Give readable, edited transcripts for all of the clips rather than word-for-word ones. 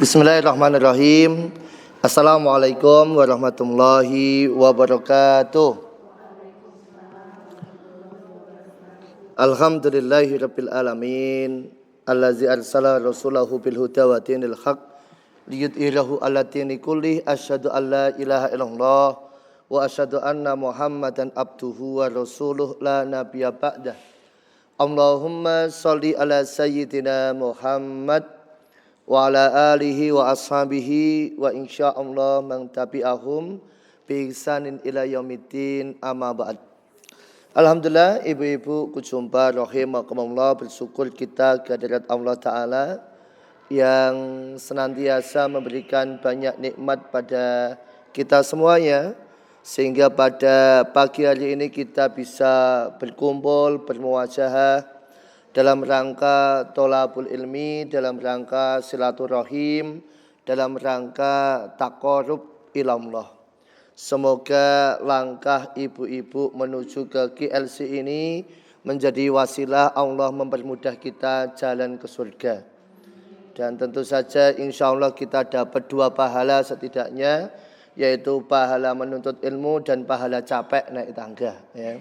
Bismillahirrahmanirrahim. Assalamualaikum warahmatullahi wabarakatuh. Alhamdulillahirabbil alamin. Allazi arsala rasulahu bil huda wa dinil haq liyudhhirahu 'ala dini kulli. Asyhadu an la ilaha illallah wa asyhadu anna Muhammadan abduhu wa rasuluh la nabiyya ba'dah. Allahumma shalli ala sayyidina Muhammad wa ala alihi wa ashabihi wa insyaallah man tabi'ahum bi ihsanin ila yaumiddin amma ba'd. Alhamdulillah, ibu-ibu kujumpa rahimakumullah, bersyukur kita kehadirat Allah Ta'ala yang senantiasa memberikan banyak nikmat pada kita semuanya, sehingga pada pagi hari ini kita bisa berkumpul, bermuwajahah dalam rangka tolabul ilmi, dalam rangka silaturahim, dalam rangka taqarrub ilallah. Semoga langkah ibu-ibu menuju ke KLC ini menjadi wasilah Allah mempermudah kita jalan ke surga. Dan tentu saja insya Allah kita dapat 2 pahala setidaknya, yaitu pahala menuntut ilmu dan pahala capek naik tangga, ya.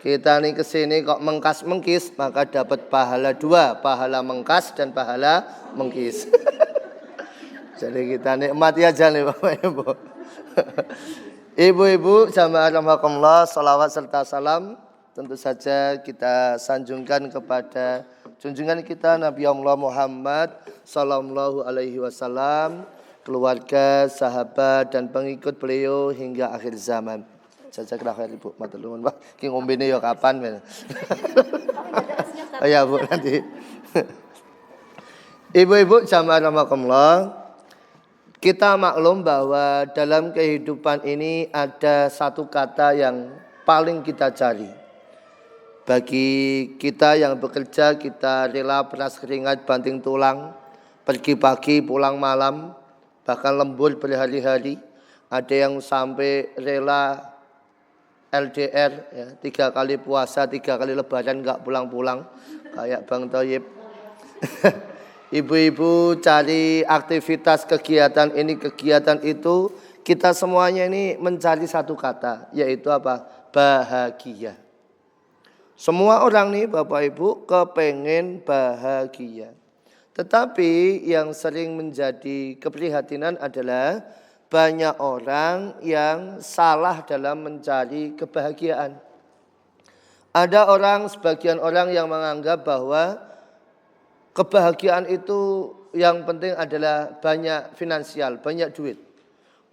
Kita nih kesini kok mengkas-mengkis, maka dapat pahala 2, pahala mengkas dan pahala mengkis. Jadi kita nikmati aja nih Bapak Ibu. Ibu-ibu jamaah rahimakumullah, salawat serta salam tentu saja kita sanjungkan kepada junjungan kita Nabi Allah Muhammad sallallahu alaihi wasallam, keluarga, sahabat dan pengikut beliau hingga akhir zaman. Jajak kira ibu, matur nuwun Pak. Ki ngombene ya kapan men. Oh ya Bu, nanti. Ibu-ibu jamaah rahimakumullah, kita maklum bahwa dalam kehidupan ini ada satu kata yang paling kita cari. Bagi kita yang bekerja, kita rela peras keringat banting tulang, pergi pagi pulang malam, bahkan lembur berhari-hari. Ada yang sampai rela LDR, ya, 3 kali puasa, 3 kali lebaran nggak pulang-pulang, kayak Bang Thoyib. Ibu-ibu cari aktivitas kegiatan ini, kegiatan itu, kita semuanya ini mencari satu kata, yaitu apa? Bahagia. Semua orang nih Bapak Ibu kepengen bahagia. Tetapi yang sering menjadi keprihatinan adalah banyak orang yang salah dalam mencari kebahagiaan. Ada sebagian orang yang menganggap bahwa kebahagiaan itu yang penting adalah banyak finansial, banyak duit.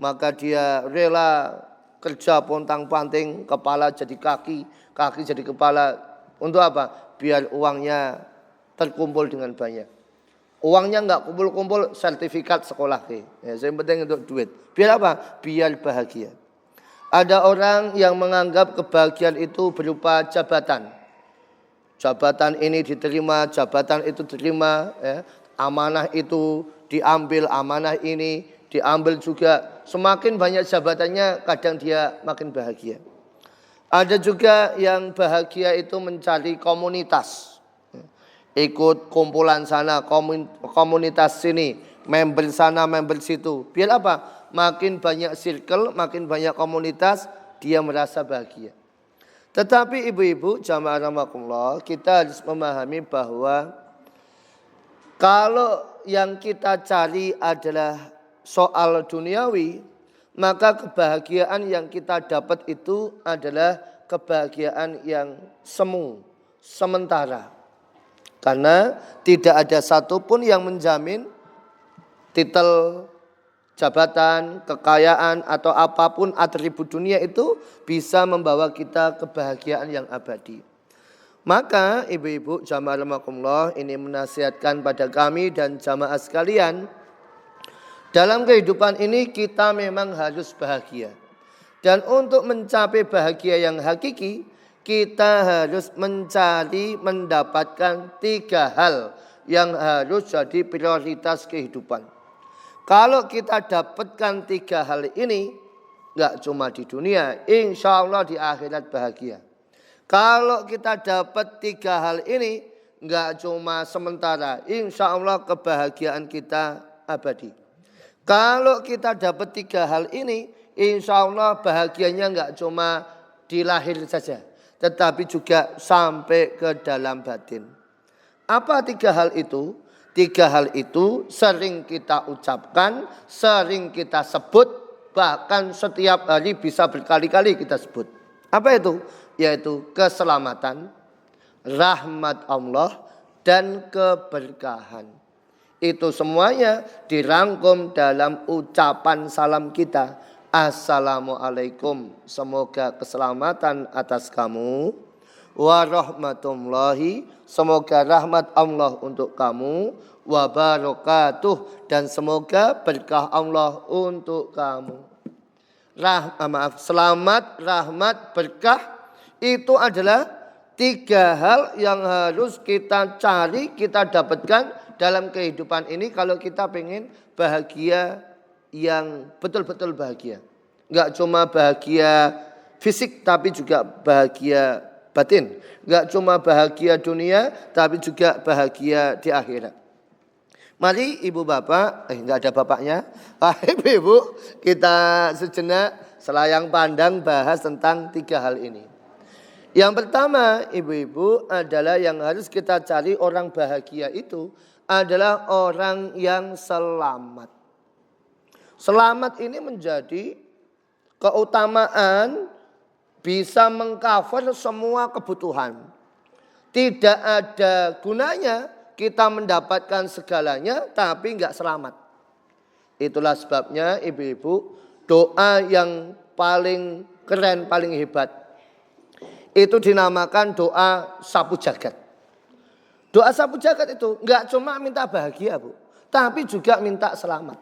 Maka dia rela kerja pontang-panting, kepala jadi kaki, kaki jadi kepala. Untuk apa? Biar uangnya terkumpul dengan banyak. Uangnya nggak kumpul-kumpul, sertifikat sekolah ke. Ya, yang penting untuk duit. Biar apa? Biar bahagia. Ada orang yang menganggap kebahagiaan itu berupa jabatan. Jabatan ini diterima, jabatan itu diterima. Ya. Amanah itu diambil, amanah ini diambil juga. Semakin banyak jabatannya, kadang dia makin bahagia. Ada juga yang bahagia itu mencari komunitas. Ikut kumpulan sana, komunitas sini, member sana, member situ. Biar apa? Makin banyak circle, makin banyak komunitas, dia merasa bahagia. Tetapi ibu-ibu jamaah rahimakumullah, kita harus memahami bahwa kalau yang kita cari adalah soal duniawi, maka kebahagiaan yang kita dapat itu adalah kebahagiaan yang semu, sementara. Karena tidak ada satupun yang menjamin titel, jabatan, kekayaan atau apapun atribut dunia itu bisa membawa kita kebahagiaan yang abadi. Maka ibu-ibu jamaah rahimakumullah, ini menasihatkan pada kami dan jamaah sekalian, dalam kehidupan ini kita memang harus bahagia. Dan untuk mencapai bahagia yang hakiki, kita harus mencari, mendapatkan 3 hal yang harus jadi prioritas kehidupan. Kalau kita dapatkan 3 hal ini, gak cuma di dunia, insya Allah di akhirat bahagia. Kalau kita dapat 3 hal ini, gak cuma sementara, insya Allah kebahagiaan kita abadi. Kalau kita dapat 3 hal ini, insya Allah bahagianya enggak cuma di lahir saja, tetapi juga sampai ke dalam batin. Apa 3 hal itu? 3 hal itu sering kita ucapkan, sering kita sebut, bahkan setiap hari bisa berkali-kali kita sebut. Apa itu? Yaitu keselamatan, rahmat Allah, dan keberkahan. Itu semuanya dirangkum dalam ucapan salam kita. Assalamualaikum, semoga keselamatan atas kamu. Warahmatullahi, semoga rahmat Allah untuk kamu. Wabarakatuh, dan semoga berkah Allah untuk kamu. Selamat, rahmat, berkah itu adalah 3 hal yang harus kita cari, kita dapatkan dalam kehidupan ini kalau kita pengen bahagia yang betul-betul bahagia. Enggak cuma bahagia fisik tapi juga bahagia batin. Enggak cuma bahagia dunia tapi juga bahagia di akhirat. Mari ibu bapak, enggak ada bapaknya, ibu kita sejenak selayang pandang bahas tentang 3 hal ini. Yang pertama ibu-ibu adalah yang harus kita cari orang bahagia itu adalah orang yang selamat. Selamat ini menjadi keutamaan bisa mengcover semua kebutuhan. Tidak ada gunanya kita mendapatkan segalanya tapi enggak selamat. Itulah sebabnya ibu-ibu doa yang paling keren, paling hebat itu dinamakan doa sapu jagat. Doa sapu jagat itu enggak cuma minta bahagia, Bu, tapi juga minta selamat.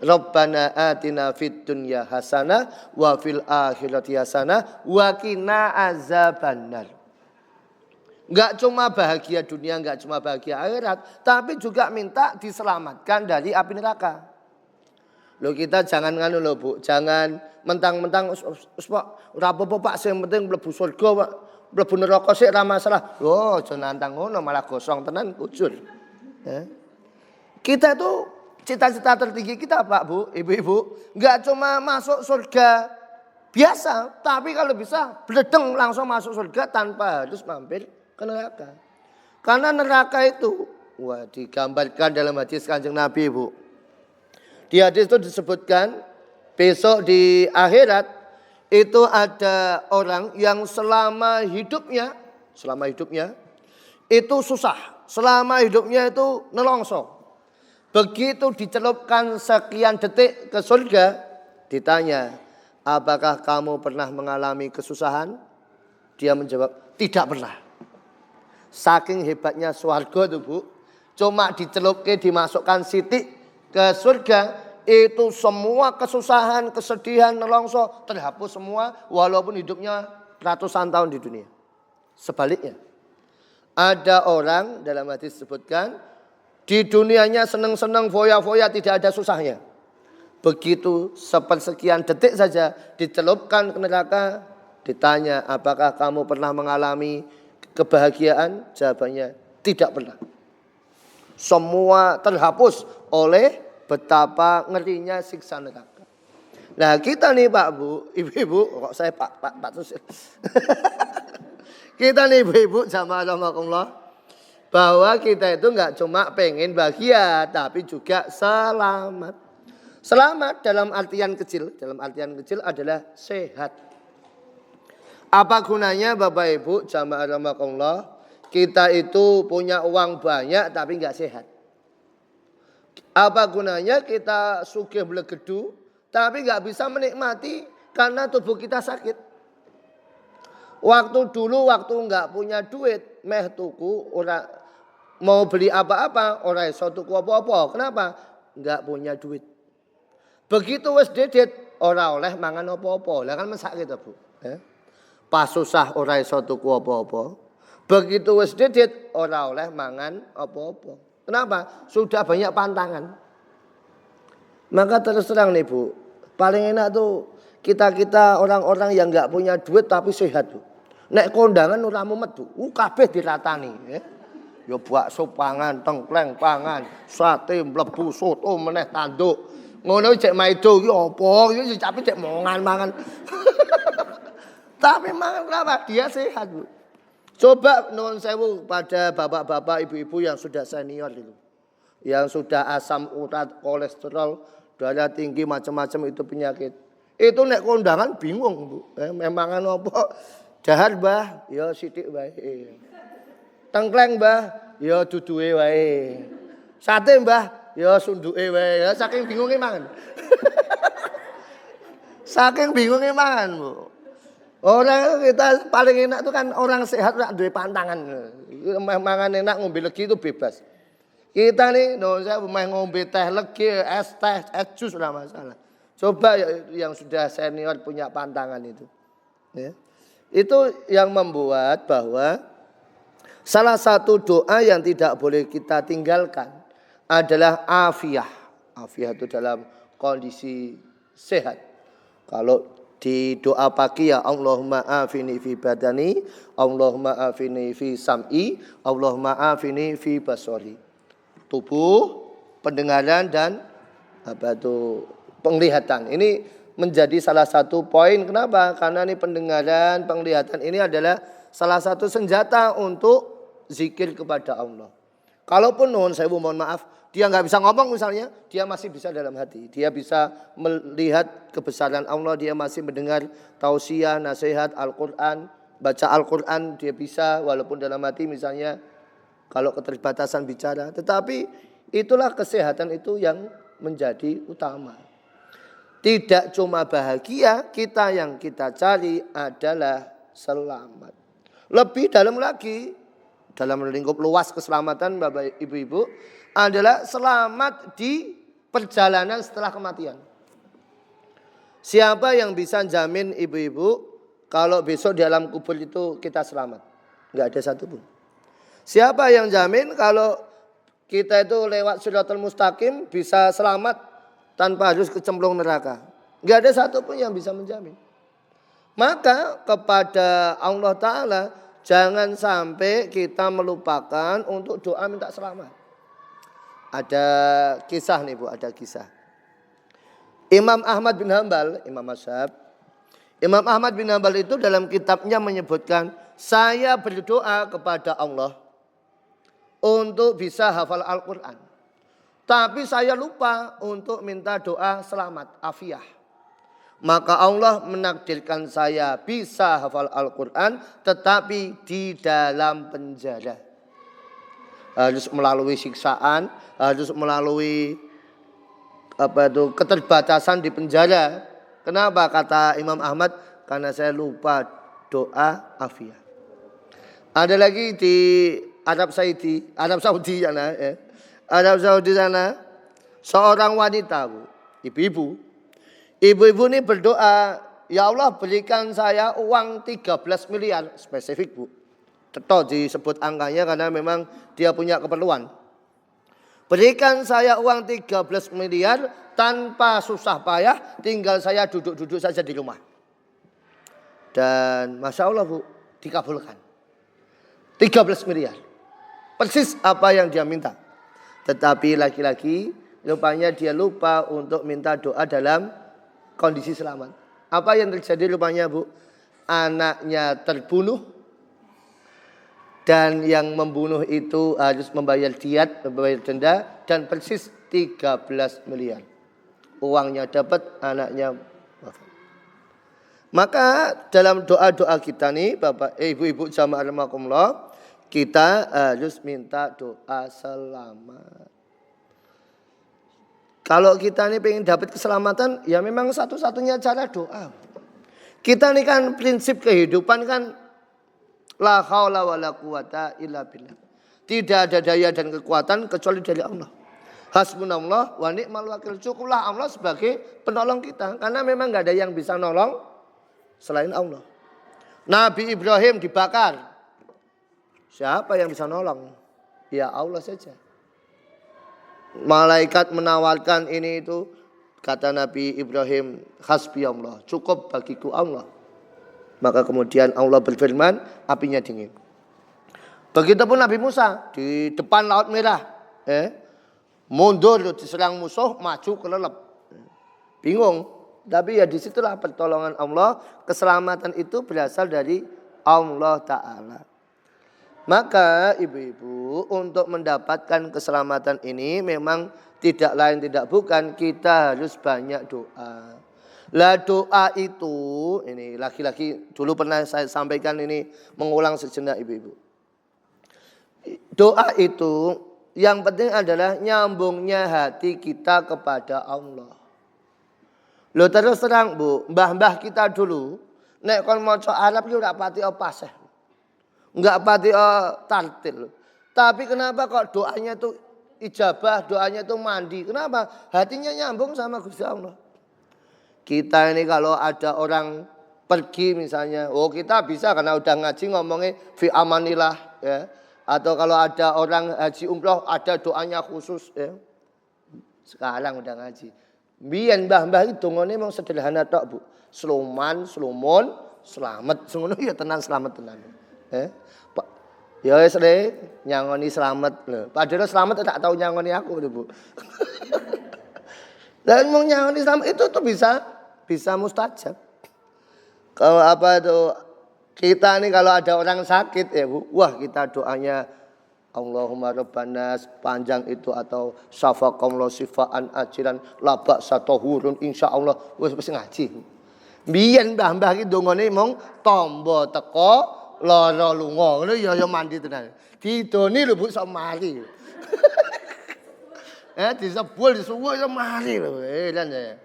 Rabbana atina fid dunya hasanah wa fil akhirati hasanah wa qina azabannar. Enggak cuma bahagia dunia, enggak cuma bahagia akhirat, tapi juga minta diselamatkan dari api neraka. Loh kita jangan nganu loh Bu, jangan mentang-mentang Pak, ora apa-apa Pak, sing penting mlebu surga Pak. Mlebu neraka sik ora masalah. Oh, aja nantang ngono malah gosong tenan kujur. Ya. Kita tuh cita-cita tertinggi kita Pak Bu, ibu-ibu, enggak cuma masuk surga biasa, tapi kalau bisa bledeng langsung masuk surga tanpa harus mampir ke neraka. Karena neraka itu digambarkan dalam hadis Kanjeng Nabi, Bu. Di hadis itu disebutkan besok di akhirat itu ada orang yang selama hidupnya itu susah, selama hidupnya itu nelongso. Begitu dicelupkan sekian detik ke surga, ditanya, apakah kamu pernah mengalami kesusahan? Dia menjawab, tidak pernah. Saking hebatnya swarga itu Bu, cuma dicelupke dimasukkan sitik ke surga, itu semua kesusahan, kesedihan, nelongso terhapus semua walaupun hidupnya ratusan tahun di dunia. Sebaliknya, ada orang dalam hadis disebutkan di dunianya senang-senang, foya-foya, tidak ada susahnya. Begitu sepersekian detik saja dicelupkan ke neraka, ditanya apakah kamu pernah mengalami kebahagiaan? Jawabannya tidak pernah. Semua terhapus oleh betapa ngerinya siksa neraka. Nah kita nih Pak Bu, ibu-ibu, kok saya Pak terus. Kita nih ibu-ibu jamaah rahimakumullah, bahwa kita itu enggak cuma pengen bahagia, tapi juga selamat. Selamat dalam artian kecil adalah sehat. Apa gunanya Bapak Ibu jamaah rahimakumullah, kita itu punya uang banyak tapi enggak sehat? Apa gunanya kita sugih blegedu tapi enggak bisa menikmati karena tubuh kita sakit? Waktu enggak punya duit, meh tuku ora mau beli apa-apa, ora iso tuku apa-apa. Kenapa? Enggak punya duit. Begitu wis dedet ora oleh mangan apa-apa. Lah kan mesak gitu, Bu. Pas susah ora iso tuku apa-apa. Begitu wis dedet ora oleh mangan apa-apa. Kenapa? Sudah banyak pantangan. Maka terus terang nih Bu, paling enak tuh kita orang-orang yang enggak punya duit tapi sehat, Bu. Nek kondangan ora mumet, Bu. Kabeh diratani, ya. Ya bakso pangan, tengkleng pangan, sate mlebu soto meneh tanduk. Ngono cek maido iki apa? Iki tapi cek mangan-mangan. Tapi mangan kenapa? Dia sehat, Bu. Coba nuwun sewu pada bapak-bapak, ibu-ibu yang sudah senior itu. Yang sudah asam urat, kolesterol, darah tinggi, macam-macam itu penyakit. Itu nek kondangan bingung, Bu. Memangan apa? Dahar, Mbah, ya sithik wae. Tengkleng, Mbah, ya duduhe wae. Sate, Mbah, ya sunduke wae. Ya saking bingunge mangan. Saking bingunge mangan, Bu. Orang kita paling enak itu kan orang sehat ora duwe pantangan. Mangan enak, ngombe legi itu bebas. Kita nih, saya ngombe teh legi, es teh, es jus ora masalah. Coba yang sudah senior punya pantangan itu. Ya. Itu yang membuat bahwa salah satu doa yang tidak boleh kita tinggalkan adalah afiah. Afiah itu dalam kondisi sehat. Kalau di doa pagi ya Allahumma afini fi badani, Allahumma afini fi sam'i, Allahumma afini fi basori. Tubuh, pendengaran dan penglihatan. Ini menjadi salah satu poin. Kenapa? Karena ini pendengaran, penglihatan ini adalah salah satu senjata untuk zikir kepada Allah. Kalaupun nuwun sewu mohon maaf, dia nggak bisa ngomong misalnya, dia masih bisa dalam hati. Dia bisa melihat kebesaran Allah, dia masih mendengar tausiah, nasihat, Al-Quran, baca Al-Quran, dia bisa walaupun dalam hati misalnya kalau keterbatasan bicara. Tetapi itulah kesehatan itu yang menjadi utama. Tidak cuma bahagia, yang kita cari adalah selamat. Lebih dalam lagi, dalam lingkup luas keselamatan Bapak Ibu-ibu adalah selamat di perjalanan setelah kematian. Siapa yang bisa jamin ibu-ibu kalau besok di alam kubur itu kita selamat? Enggak ada satupun. Siapa yang jamin kalau kita itu lewat Shiratal Mustaqim bisa selamat tanpa harus kecemplung neraka? Enggak ada satupun yang bisa menjamin. Maka kepada Allah Ta'ala jangan sampai kita melupakan untuk doa minta selamat. Ada kisah nih Bu, ada kisah. Imam Ahmad bin Hanbal, Imam Mazhab. Imam Ahmad bin Hanbal itu dalam kitabnya menyebutkan, saya berdoa kepada Allah untuk bisa hafal Al-Quran. Tapi saya lupa untuk minta doa selamat, afiah. Maka Allah menakdirkan saya bisa hafal Al-Quran tetapi di dalam penjara. Harus melalui siksaan, harus melalui keterbatasan di penjara. Kenapa kata Imam Ahmad? Karena saya lupa doa afiah. Ada lagi di Arab Saudi sana, ya. Arab Saudi sana seorang wanita, Bu, ibu-ibu ini berdoa, ya Allah berikan saya uang 13 miliar, spesifik Bu. Tetap disebut angkanya karena memang dia punya keperluan. Berikan saya uang 13 miliar tanpa susah payah, tinggal saya duduk-duduk saja di rumah. Dan Masya Allah Bu, dikabulkan. 13 miliar. Persis apa yang dia minta. Tetapi laki-laki rupanya dia lupa untuk minta doa dalam kondisi selamat. Apa yang terjadi rupanya Bu? Anaknya terbunuh. Dan yang membunuh itu harus membayar diat, membayar denda. Dan persis 13 miliar. Uangnya dapat, anaknya wafat. Maka dalam doa-doa kita nih Bapak Ibu-ibu jamaah rahimakumullah, kita harus minta doa selamat. Kalau kita nih pengen dapat keselamatan, ya memang satu-satunya cara doa. Kita nih kan prinsip kehidupan kan la haula wala quwata illa billah. Tidak ada daya dan kekuatan kecuali dari Allah. Hasbunallah wa ni'mal wakil. Cukuplah Allah sebagai penolong kita. Karena memang enggak ada yang bisa nolong selain Allah. Nabi Ibrahim dibakar. Siapa yang bisa nolong? Ya Allah saja. Malaikat menawarkan ini itu. Kata Nabi Ibrahim, hasbi Allah. Cukup bagiku Allah. Maka kemudian Allah berfirman, apinya dingin. Begitupun Nabi Musa di depan Laut Merah. Mundur diserang musuh, maju kelelep. Bingung. Tapi ya disitulah pertolongan Allah. Keselamatan itu berasal dari Allah Ta'ala. Maka ibu-ibu untuk mendapatkan keselamatan ini memang tidak lain tidak bukan kita harus banyak doa. Lah doa itu, ini lagi-lagi dulu pernah saya sampaikan ini mengulang sejenak ibu-ibu. Doa itu yang penting adalah nyambungnya hati kita kepada Allah. Lo terus terang Bu, mbah-mbah kita dulu nek kon maca Arab yo ora pati paseh. Enggak pati tartil. Tapi kenapa kok doanya tuh ijabah, doanya tuh mandi? Kenapa? Hatinya nyambung sama Gusti Allah. Kita ini kalau ada orang pergi misalnya, kita bisa karena udah ngaji ngomongnya fi amanillah ya. Atau kalau ada orang haji umroh ada doanya khusus ya. Sekarang udah ngaji. Biyen mbah-mbah itu dongane memang sederhana tok, Bu. Sluman, slumun, selamat. Ngono ya tenan selamat tenan. Ya wis le nyangoni selamat lho. Padahal selamat tak tahu nyangoni aku lho, Bu. Dan mau nyangoni selamat itu tuh bisa mustajab. Kalau apa itu kita nih kalau ada orang sakit ya Bu, wah kita doanya Allahumma Rabbanas panjang itu atau syafaqallahu sifaan ajiran labak satohurun insyaallah wis ngaji. Biyen mbah-mbah iki dongane mung tombo teko lara lunga ngono ya mandi tenan. Didoni lho Bu sok mari. Disebul disuwuk ya mari lho. Lan ya.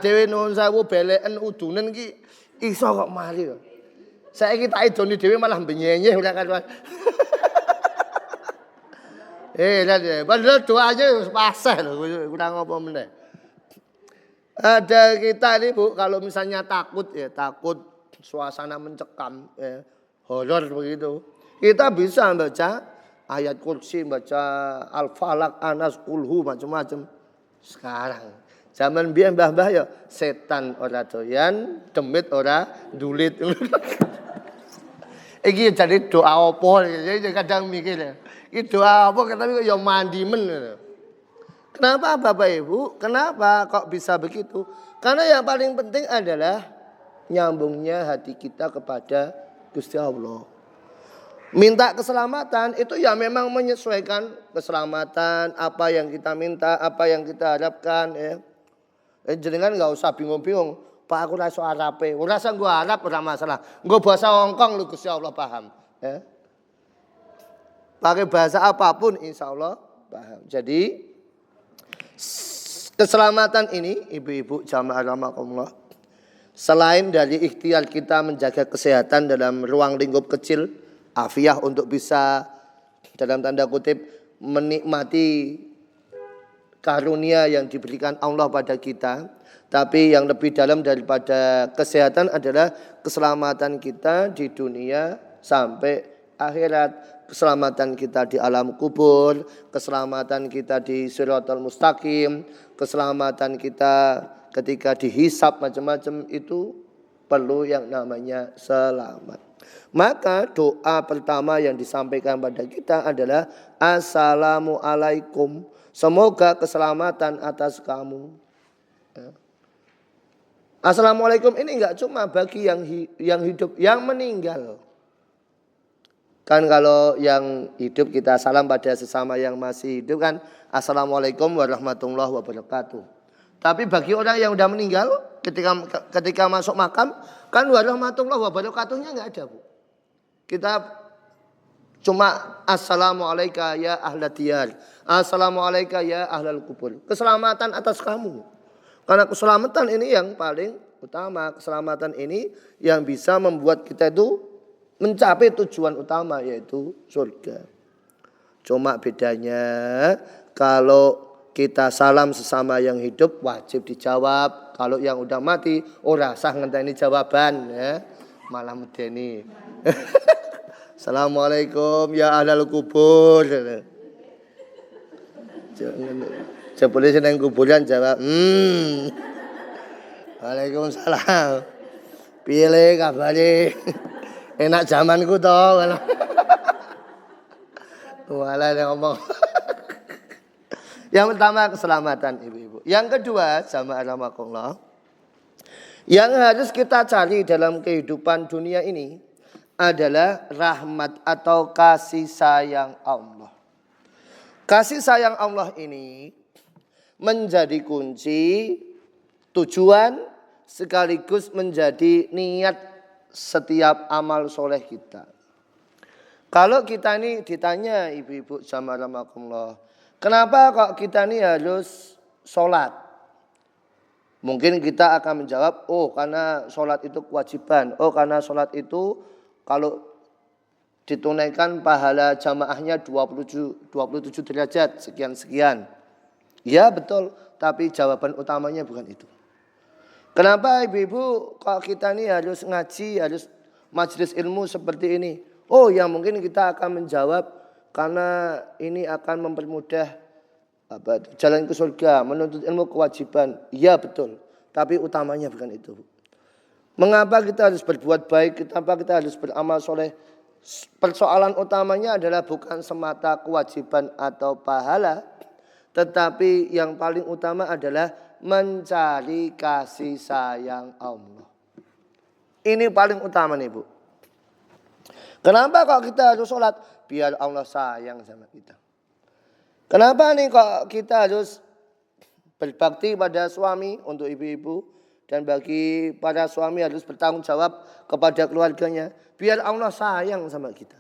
Dhewe nuwun sewu beleken udunen iki iso kok mari lho. Saiki tak idoni dhewe malah benyenyeh ora karuan. Padahal doanya paseh loh, kurang apa meneh. Ada kita ini Bu, kalau misalnya takut suasana mencekam, horor begitu. Kita bisa baca ayat kursi, baca Al-Falaq, Anas, Kulhu, macam-macam. Sekarang, zaman biyen mbah-mbah ya setan ora doyan, demit ora dulit. Iki jadi doa apa? Jadi kadang mikir ya. Ini doa apa? Tapi kok ya mandi men. Kenapa Bapak Ibu? Kenapa kok bisa begitu? Karena yang paling penting adalah nyambungnya hati kita kepada Gusti Allah. Minta keselamatan itu ya memang menyesuaikan keselamatan apa yang kita minta, apa yang kita harapkan ya. Jenengan enggak usah bingung-bingung. Pak aku ora iso Arabe. Ora usah nggo Arab ora masalah. Nggo bahasa Hongkong lho Gusti Allah paham, ya. Pakai bahasa apapun insya Allah paham. Jadi keselamatan ini ibu-ibu jamaah rahimakumullah, selain dari ikhtiar kita menjaga kesehatan dalam ruang lingkup kecil, afiah untuk bisa dalam tanda kutip menikmati karunia yang diberikan Allah pada kita. Tapi yang lebih dalam daripada kesehatan adalah keselamatan kita di dunia sampai akhirat. Keselamatan kita di alam kubur, keselamatan kita di Shiratal Mustaqim, keselamatan kita ketika dihisab macam-macam itu perlu yang namanya selamat. Maka doa pertama yang disampaikan pada kita adalah Assalamualaikum. Semoga keselamatan atas kamu. Assalamualaikum ini enggak cuma bagi yang hidup, yang meninggal. Kan kalau yang hidup kita salam pada sesama yang masih hidup kan Assalamualaikum warahmatullahi wabarakatuh. Tapi bagi orang yang sudah meninggal ketika masuk makam kan warahmatullahi wabarakatuhnya enggak ada, Bu. Kita cuma Assalamualaikum ya ahlat diyar. Assalamualaikum ya ahlal kubur. Keselamatan atas kamu. Karena keselamatan ini yang paling utama. Keselamatan ini yang bisa membuat kita itu mencapai tujuan utama yaitu surga. Cuma bedanya kalau kita salam sesama yang hidup wajib dijawab. Kalau yang udah mati ora sah ngenteni jawaban ya. Malah medeni. Assalamualaikum ya ahlal kubur. Jebule seneng kuburan jawab, Waalaikumsalam. Piye le kabare? Enak zamanku to. Walah yang ngomong. Yang pertama keselamatan ibu-ibu. Yang kedua, jamaah rahimakumullah, yang harus kita cari dalam kehidupan dunia ini adalah rahmat atau kasih sayang Allah. Kasih sayang Allah ini menjadi kunci, tujuan, sekaligus menjadi niat setiap amal soleh kita. Kalau kita ini ditanya ibu-ibu jamaah rahimakumullah, kenapa kok kita ini harus sholat? Mungkin kita akan menjawab, oh karena sholat itu kewajiban. Oh karena sholat itu kalau ditunaikan pahala jamaahnya 27 derajat, sekian-sekian. Ya betul, tapi jawaban utamanya bukan itu. Kenapa ibu-ibu kok kita ini harus ngaji, harus majelis ilmu seperti ini? Oh ya mungkin kita akan menjawab karena ini akan mempermudah jalan ke surga, menuntut ilmu kewajiban. Iya betul, tapi utamanya bukan itu. Mengapa kita harus berbuat baik, kenapa kita harus beramal soleh? Persoalan utamanya adalah bukan semata kewajiban atau pahala, tetapi yang paling utama adalah mencari kasih sayang Allah. Ini paling utama nih Bu. Kenapa kok kita harus sholat? Biar Allah sayang sama kita. Kenapa nih kok kita harus berbakti pada suami untuk ibu-ibu? Dan bagi para suami harus bertanggung jawab kepada keluarganya. Biar Allah sayang sama kita.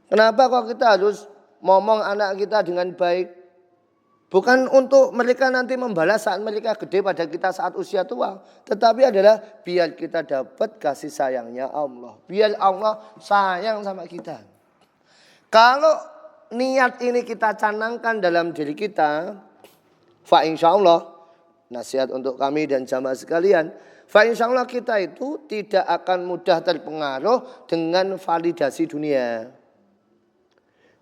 Kenapa kok kita harus ngomong anak kita dengan baik? Bukan untuk mereka nanti membalas saat mereka gede pada kita saat usia tua. Tetapi adalah biar kita dapat kasih sayangnya Allah. Biar Allah sayang sama kita. Kalau niat ini kita canangkan dalam diri kita, fa insyaallah, nasihat untuk kami dan jamaah sekalian, fa insyaallah kita itu tidak akan mudah terpengaruh dengan validasi dunia.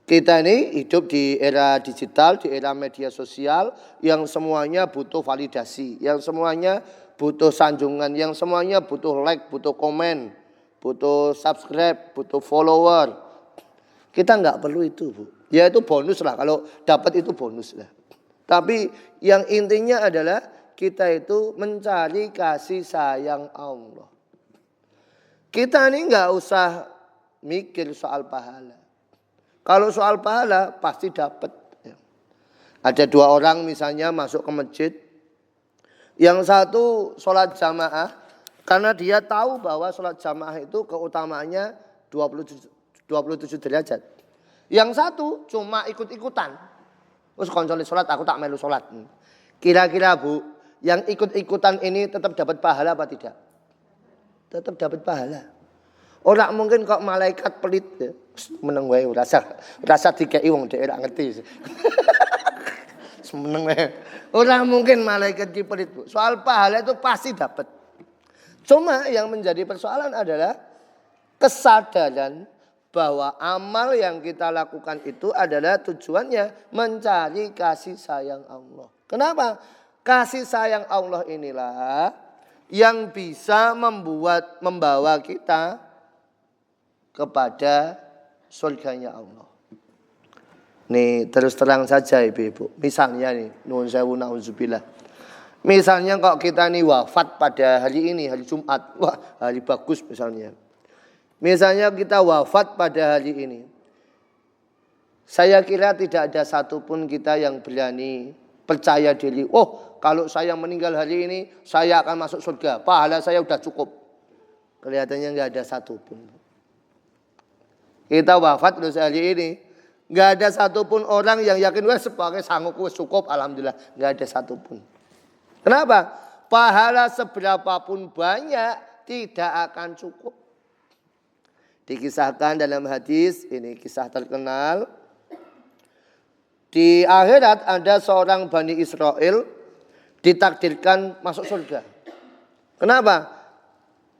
Kita ini hidup di era digital, di era media sosial yang semuanya butuh validasi, yang semuanya butuh sanjungan, yang semuanya butuh like, butuh komen, butuh subscribe, butuh follower. Kita nggak perlu itu Bu. Ya itu bonus lah, kalau dapat itu bonus lah. Tapi yang intinya adalah kita itu mencari kasih sayang Allah. Kita ini nggak usah mikir soal pahala. Kalau soal pahala pasti dapat. Ada dua orang misalnya masuk ke masjid. Yang satu sholat jamaah. Karena dia tahu bahwa sholat jamaah itu keutamaannya 27 derajat. Yang satu cuma ikut-ikutan. Terus konsolid sholat aku tak melu sholat. Kira-kira Bu, yang ikut-ikutan ini tetap dapat pahala apa tidak? Tetap dapat pahala. Orang mungkin kok malaikat pelit ya. Meneng wae rasa dikei wong dhek ora ngerti. Meneng wae. Orang mungkin malaikat pelit Bu. Soal pahala itu pasti dapat. Cuma yang menjadi persoalan adalah kesadaran bahwa amal yang kita lakukan itu adalah tujuannya mencari kasih sayang Allah. Kenapa? Kasih sayang Allah inilah yang bisa membawa kita kepada surganya Allah. Nih terus terang saja ibu-ibu. Misalnya nih, nuwun sewu nauzubillah. Misalnya kok kita nih wafat pada hari ini, hari Jumat. Wah, hari bagus misalnya. Misalnya kita wafat pada hari ini. Saya kira tidak ada satupun kita yang berani percaya diri. Oh, kalau saya meninggal hari ini, saya akan masuk surga. Pahala saya sudah cukup. Kelihatannya nggak ada satupun. Kita wafat terus hari ini. Nggak ada satupun orang yang yakin, wah sebagai sanggupku cukup, alhamdulillah. Nggak ada satupun. Kenapa? Pahala seberapapun banyak tidak akan cukup. Dikisahkan dalam hadis, ini kisah terkenal. Di akhirat ada seorang Bani Israel ditakdirkan masuk surga. Kenapa?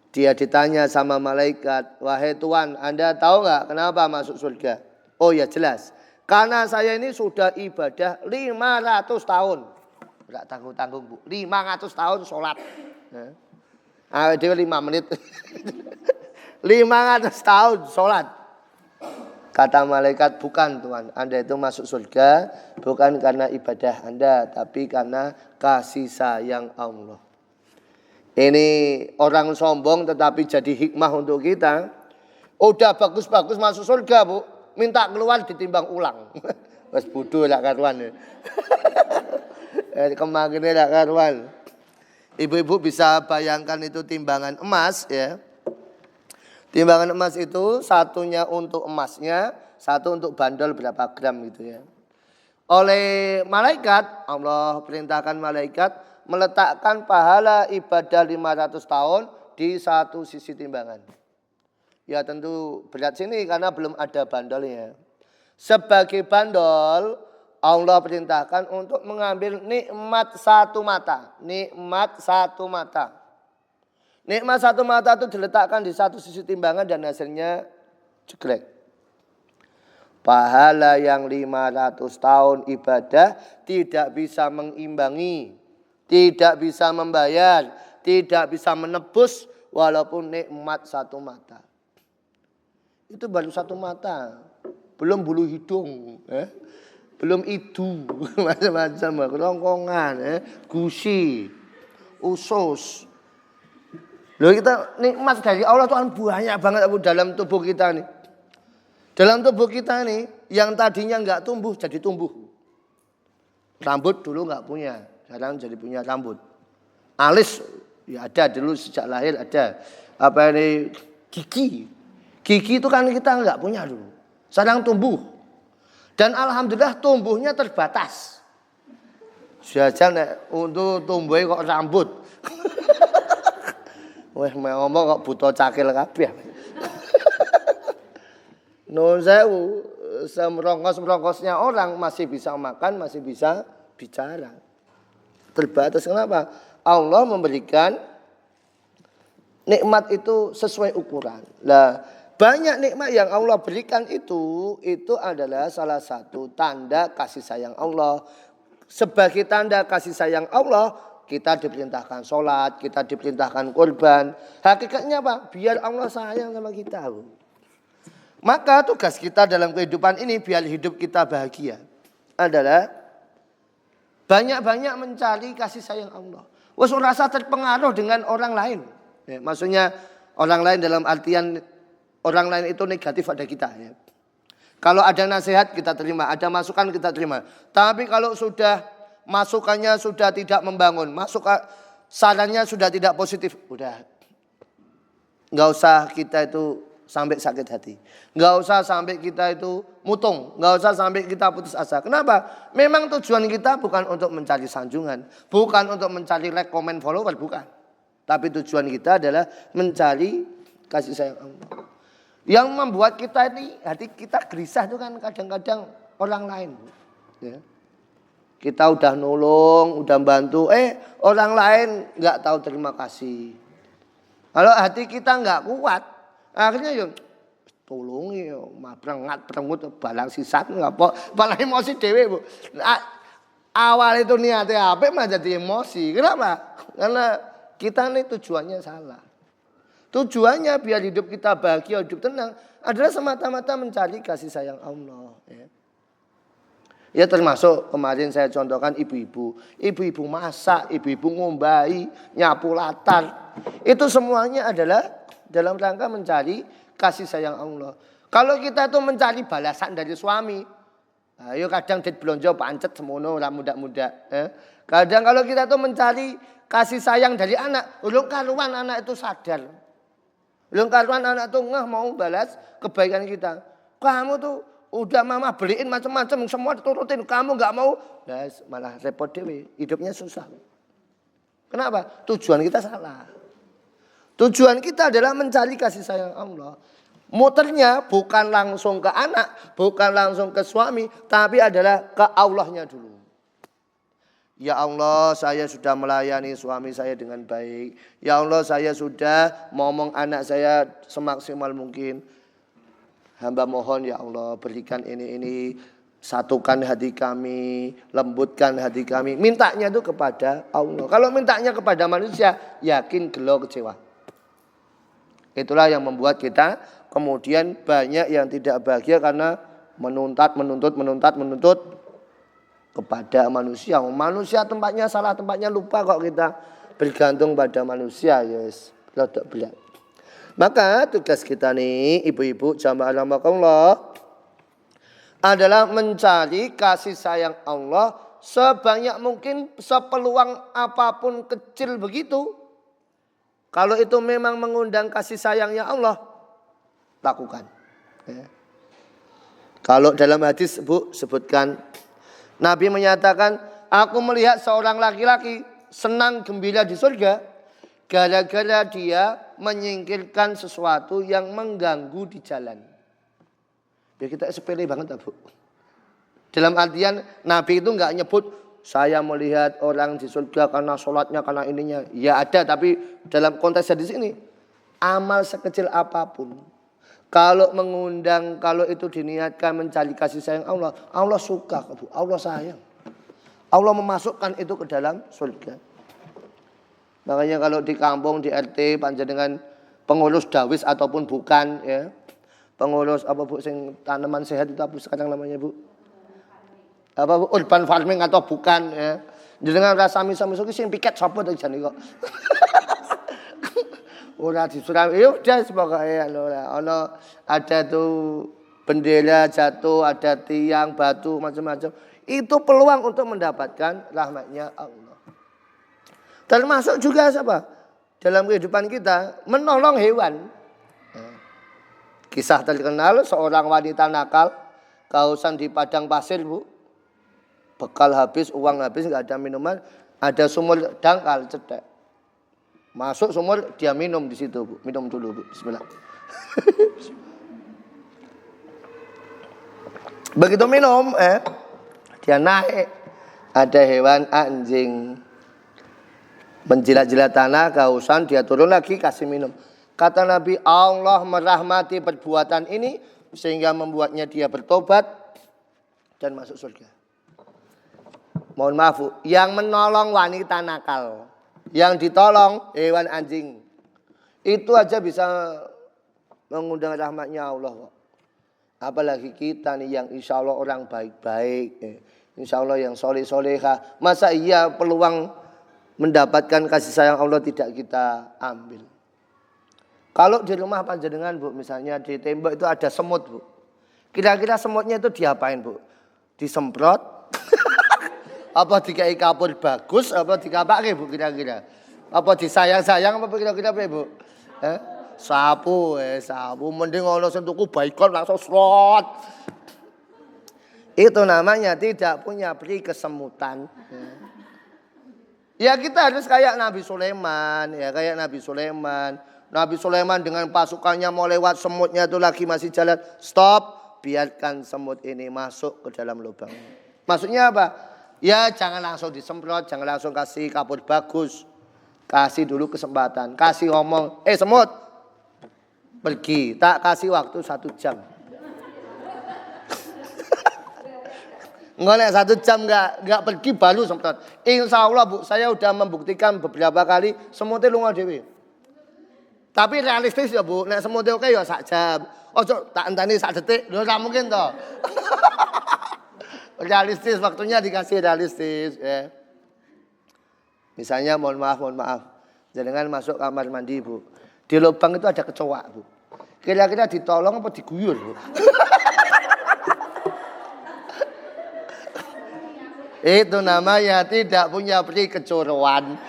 Dia ditanya sama malaikat, wahai Tuhan, Anda tahu nggak kenapa masuk surga? Oh ya jelas, karena saya ini sudah ibadah 500 tahun. Enggak tanggung-tanggung Bu, 500 tahun sholat. Dia 5 menit. 500 tahun sholat. Kata malaikat, bukan Tuhan, Anda itu masuk surga bukan karena ibadah Anda, tapi karena kasih sayang Allah. Ini orang sombong tetapi jadi hikmah untuk kita. Udah bagus-bagus masuk surga, Bu, minta keluar ditimbang ulang. Wes bodoh lah karuan. Kemarin lah karuan. Ibu-ibu bisa bayangkan itu timbangan emas ya. Timbangan emas itu satunya untuk emasnya, satu untuk bandol berapa gram gitu ya. Oleh malaikat, Allah perintahkan malaikat meletakkan pahala ibadah 500 tahun di satu sisi timbangan. Ya tentu berat sini karena belum ada bandolnya. Sebagai bandol, Allah perintahkan untuk mengambil nikmat satu mata. Nikmat satu mata. Nikmat satu mata itu diletakkan di satu sisi timbangan dan hasilnya jegrek. Pahala yang 500 tahun ibadah tidak bisa mengimbangi, tidak bisa membayar, tidak bisa menebus walaupun nikmat satu mata. Itu baru satu mata, belum bulu hidung, belum itu, macam-macam, kerongkongan, gusi, usus. Loh kita nikmat dari Allah Tuhan banyak banget dalam tubuh kita nih. Dalam tubuh kita nih yang tadinya nggak tumbuh jadi tumbuh. Rambut dulu nggak punya, sekarang jadi punya rambut. Alis ya ada dulu sejak lahir ada. Apa ini gigi? Gigi itu kan kita nggak punya dulu. Sekarang tumbuh. Dan alhamdulillah tumbuhnya terbatas. Saja untuk tumbuhnya kok rambut. Wah, ngomong kok butuh cakil kabeh. Nun sewu, semerongkos-merongkosnya orang masih bisa makan, masih bisa bicara. Terbatas kenapa? Allah memberikan nikmat itu sesuai ukuran. Lah, banyak nikmat yang Allah berikan itu adalah salah satu tanda kasih sayang Allah. Sebagai tanda kasih sayang Allah, kita diperintahkan sholat, kita diperintahkan kurban. Hakikatnya apa? Biar Allah sayang sama kita. Maka tugas kita dalam kehidupan ini biar hidup kita bahagia adalah banyak-banyak mencari kasih sayang Allah. Wes rasa terpengaruh dengan orang lain. Ya, maksudnya orang lain dalam artian orang lain itu negatif pada kita. Ya. Kalau ada nasihat kita terima, ada masukan kita terima. Tapi kalau sudah masukannya sudah tidak membangun, sarannya sudah tidak positif, udah nggak usah kita itu sampai sakit hati, nggak usah sampai kita itu mutung, nggak usah sampai kita putus asa. Kenapa? Memang tujuan kita bukan untuk mencari sanjungan, bukan untuk mencari like, comment, follower, bukan. Tapi tujuan kita adalah mencari kasih sayang Allah. Yang membuat kita ini hati kita gelisah itu kan kadang-kadang orang lain. Ya. Kita udah nolong, udah bantu, orang lain nggak tahu terima kasih. Kalau hati kita nggak kuat, akhirnya yuk tolongi, prengat, prengut, balang sisat nggak apa, balang emosi dewe bu. Awal itu niatnya apa, malah jadi emosi. Kenapa? Karena kita ini tujuannya salah. Tujuannya biar hidup kita bahagia, hidup tenang adalah semata-mata mencari kasih sayang Allah. Ya termasuk kemarin saya contohkan ibu-ibu. Ibu-ibu masak, ibu-ibu ngombai, nyapu latar. Itu semuanya adalah dalam rangka mencari kasih sayang Allah. Kalau kita tuh mencari balasan dari suami. Ayo kadang dit blonjo pancet semono ora muda-muda. Kadang kalau kita tuh mencari kasih sayang dari anak. Ulung karuan anak itu sadar. Ulung karuan anak tuh mau balas kebaikan kita. Kamu tuh udah mama beliin macam-macam semua turutin, kamu nggak mau, nah, malah repot dewe, hidupnya susah. Kenapa? Tujuan kita salah. Tujuan kita adalah mencari kasih sayang Allah. Muternya bukan langsung ke anak, bukan langsung ke suami, tapi adalah ke Allahnya dulu. Ya Allah, saya sudah melayani suami saya dengan baik. Ya Allah, saya sudah ngomong anak saya semaksimal mungkin. Hamba mohon ya Allah berikan ini, satukan hati kami, lembutkan hati kami. Mintanya itu kepada Allah. Kalau mintanya kepada manusia, yakin gelo kecewa. Itulah yang membuat kita kemudian banyak yang tidak bahagia karena menuntut kepada manusia. Manusia tempatnya salah, tempatnya lupa kok kita bergantung pada manusia. Yes, rodok belak. Maka tugas kita nih ibu-ibu jamaah rahimakumullah adalah mencari kasih sayang Allah sebanyak mungkin, sepeluang apapun kecil begitu. Kalau itu memang mengundang kasih sayangnya Allah, lakukan. Ya. Kalau dalam hadis Bu sebutkan, Nabi menyatakan, aku melihat seorang laki-laki senang gembira di surga gara-gara dia menyingkirkan sesuatu yang mengganggu di jalan. Ya kita sepele banget Bu. Dalam artian Nabi itu enggak nyebut saya melihat orang di surga karena sholatnya, karena ininya. Ya ada, tapi dalam konteks hadis ini, amal sekecil apapun, kalau mengundang, kalau itu diniatkan mencari kasih sayang Allah, Allah suka, Bu. Allah sayang. Allah memasukkan itu ke dalam surga. Makanya kalau di kampung, di RT, panjenengan pengurus dawis ataupun bukan, ya, pengurus apa Bu, sing tanaman sehat itu apa sekarang namanya Bu? Apa Bu, urban farming atau bukan, ya. Jenengan rasa misa-misa ki sing piket sapa to jane kok. Ora disuram, ya udah sebagai ono ada tuh bendera jatuh, ada tiang batu macam-macam. Itu peluang untuk mendapatkan rahmatnya Allah. Termasuk juga apa? Dalam kehidupan kita menolong hewan. Kisah terkenal seorang wanita nakal kehausan di padang pasir Bu. Bekal habis, uang habis, nggak ada minuman, ada sumur dangkal cetek. Masuk sumur dia minum di situ Bu. Minum dulu Bu. Bismillah. Begitu minum, dia naik. Ada hewan anjing menjilat-jilat tanah, kehausan, dia turun lagi kasih minum. Kata Nabi, Allah merahmati perbuatan ini sehingga membuatnya dia bertobat dan masuk surga. Mohon maaf Bu, yang menolong wanita nakal, yang ditolong hewan anjing, itu aja bisa mengundang rahmatnya Allah kok. Apalagi kita nih yang insya Allah orang baik-baik, insya Allah yang soleh-soleha. Masa iya peluang mendapatkan kasih sayang Allah tidak kita ambil? Kalau di rumah panjenengan Bu, misalnya di tembok itu ada semut Bu. Kira-kira semutnya itu diapain Bu? Disemprot? Apa dikai kapur bagus, apa dikapake Bu kira-kira? Apa disayang-sayang apa kira-kira Bu? Sapu, sapu mending ono sing tuku baikon langsung slot. Itu namanya tidak punya pri kesemutan. Ya kita harus kayak Nabi Sulaiman, ya kayak Nabi Sulaiman. Nabi Sulaiman dengan pasukannya mau lewat, semutnya itu lagi masih jalan. Stop, biarkan semut ini masuk ke dalam lubang. Maksudnya apa? Ya jangan langsung disemprot, jangan langsung kasih kapur bagus. Kasih dulu kesempatan, kasih ngomong, semut, pergi, tak kasih waktu 1 jam. Enggak 1 jam enggak pergi baru semprot. Insya Allah Bu, saya udah membuktikan beberapa kali semutnya lunga dewe. Tapi realistis ya Bu, nek semutnya oke ya 1 jam. Ojo tak enteni 1 detik, lho ora mungkin toh. Realistis, waktunya dikasih realistis ya. Misalnya mohon maaf, jangan masuk kamar mandi Bu, di lubang itu ada kecoa Bu. Kira-kira ditolong apa diguyur Bu? Itu namanya tidak punya pri kecuruan.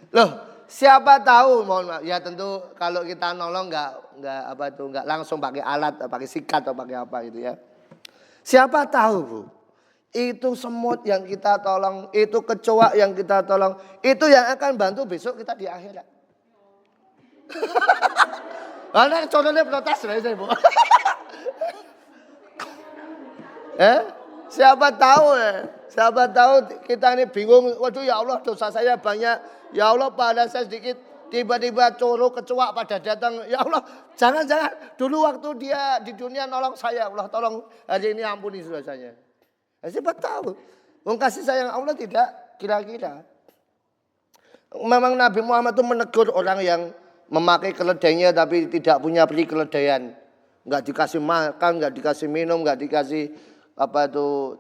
Loh, siapa tahu, mohon maaf, ya tentu kalau kita nolong nggak langsung pakai alat, pakai sikat atau pakai apa gitu ya. Siapa tahu Bu, itu semut yang kita tolong, itu kecoa yang kita tolong, itu yang akan bantu besok kita di akhirat. Karena contohnya protes saya Bu. Siapa tahu kita ini bingung, waduh ya Allah dosa saya banyak, ya Allah pahala saya sedikit, tiba-tiba coro kecoa pada datang, ya Allah jangan dulu waktu dia di dunia nolong saya, Allah tolong hari ini ampuni dosanya. Siapa tahu, kasih sayang Allah tidak kira-kira. Memang Nabi Muhammad itu menegur orang yang memakai keledainya tapi tidak punya peri keledaian. Enggak dikasih makan, enggak dikasih minum, enggak dikasih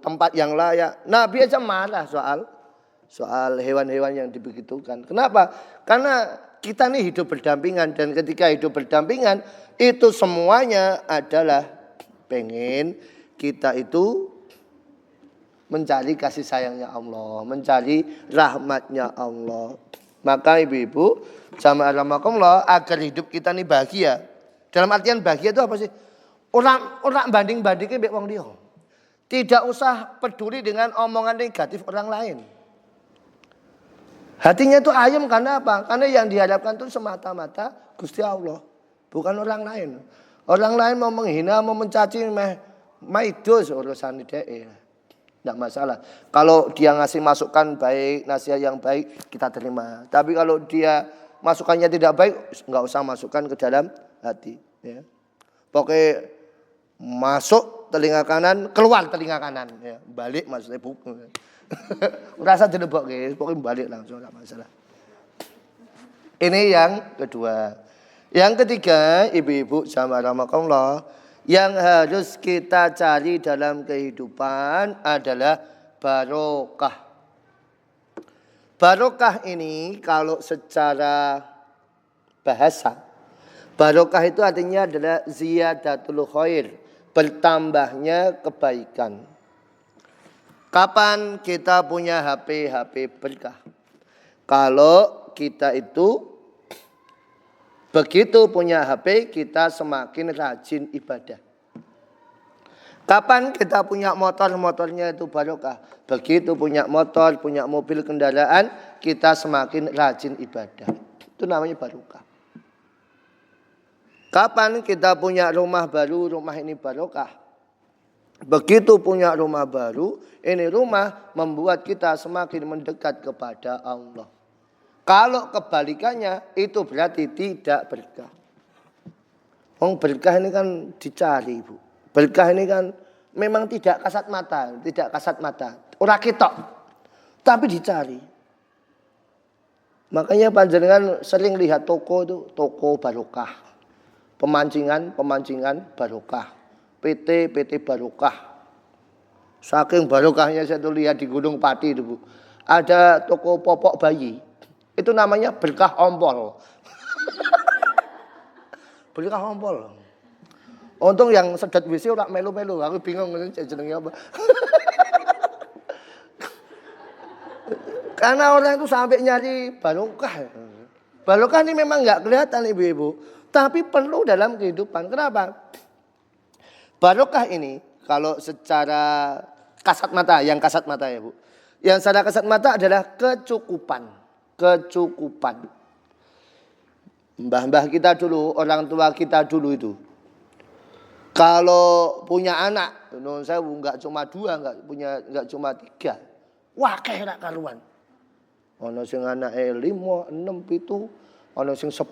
tempat yang layak. Nabi aja marah soal hewan-hewan yang dibegitukan. Kenapa? Karena kita nih hidup berdampingan, dan ketika hidup berdampingan itu semuanya adalah pengen kita itu mencari kasih sayangnya Allah, mencari rahmatnya Allah. Maka ibu-ibu, jamaah rahimakumullah, agar hidup kita nih bahagia. Dalam artian bahagia itu apa sih? Orang banding-bandingin mbek wong liya. Tidak usah peduli dengan omongan negatif orang lain. Hatinya itu ayem karena apa? Karena yang diharapkan itu semata-mata Gusti Allah, bukan orang lain. Orang lain mau menghina, mau mencaci, maidos urusan dhek. Tidak masalah. Kalau dia ngasih masukan baik, nasihat yang baik, kita terima. Tapi kalau dia masukannya tidak baik, nggak usah masukkan ke dalam hati. Ya. Pokoknya masuk telinga kanan, keluar telinga kanan. Ya. Balik maksudnya bukan. Rasa dilebok guys, pokoknya balik langsung, tidak masalah. Ini yang kedua. Yang ketiga, ibu-ibu jamaah rahimakumullah, yang harus kita cari dalam kehidupan adalah barokah. Barokah ini kalau secara bahasa, barokah itu artinya adalah ziyadatul khair, bertambahnya kebaikan. Kapan kita punya HP berkah? Kalau kita itu begitu punya HP, kita semakin rajin ibadah. Kapan kita punya motornya itu barokah? Begitu punya motor, punya mobil kendaraan, kita semakin rajin ibadah. Itu namanya barokah. Kapan kita punya rumah baru, rumah ini barokah? Begitu punya rumah baru, ini rumah membuat kita semakin mendekat kepada Allah. Kalau kebalikannya, itu berarti tidak berkah. Berkah ini kan dicari, Bu. Berkah ini kan memang tidak kasat mata. Ora ketok, tapi dicari. Makanya panjenengan sering lihat toko itu, toko barokah. Pemancingan barokah. PT barokah. Saking barokahnya saya tuh lihat di Gunung Pati itu, Bu. Ada toko popok bayi. Itu namanya berkah ompol. Berkah ompol. Untung yang sedot WC ora melu-melu, aku bingung jenenge apa. Karena orang itu sampai nyari barokah. Barokah ini memang enggak kelihatan ibu-ibu, tapi perlu dalam kehidupan. Kenapa? Barokah ini kalau secara kasat mata ya Bu. Yang secara kasat mata adalah kecukupan. Mbah-mbah kita dulu, orang tua kita dulu itu, kalau punya anak, saya enggak cuma 2, enggak cuma 3. Wah, kayak karuan. Ono sing anake 5, 6, 7, ono sing 10,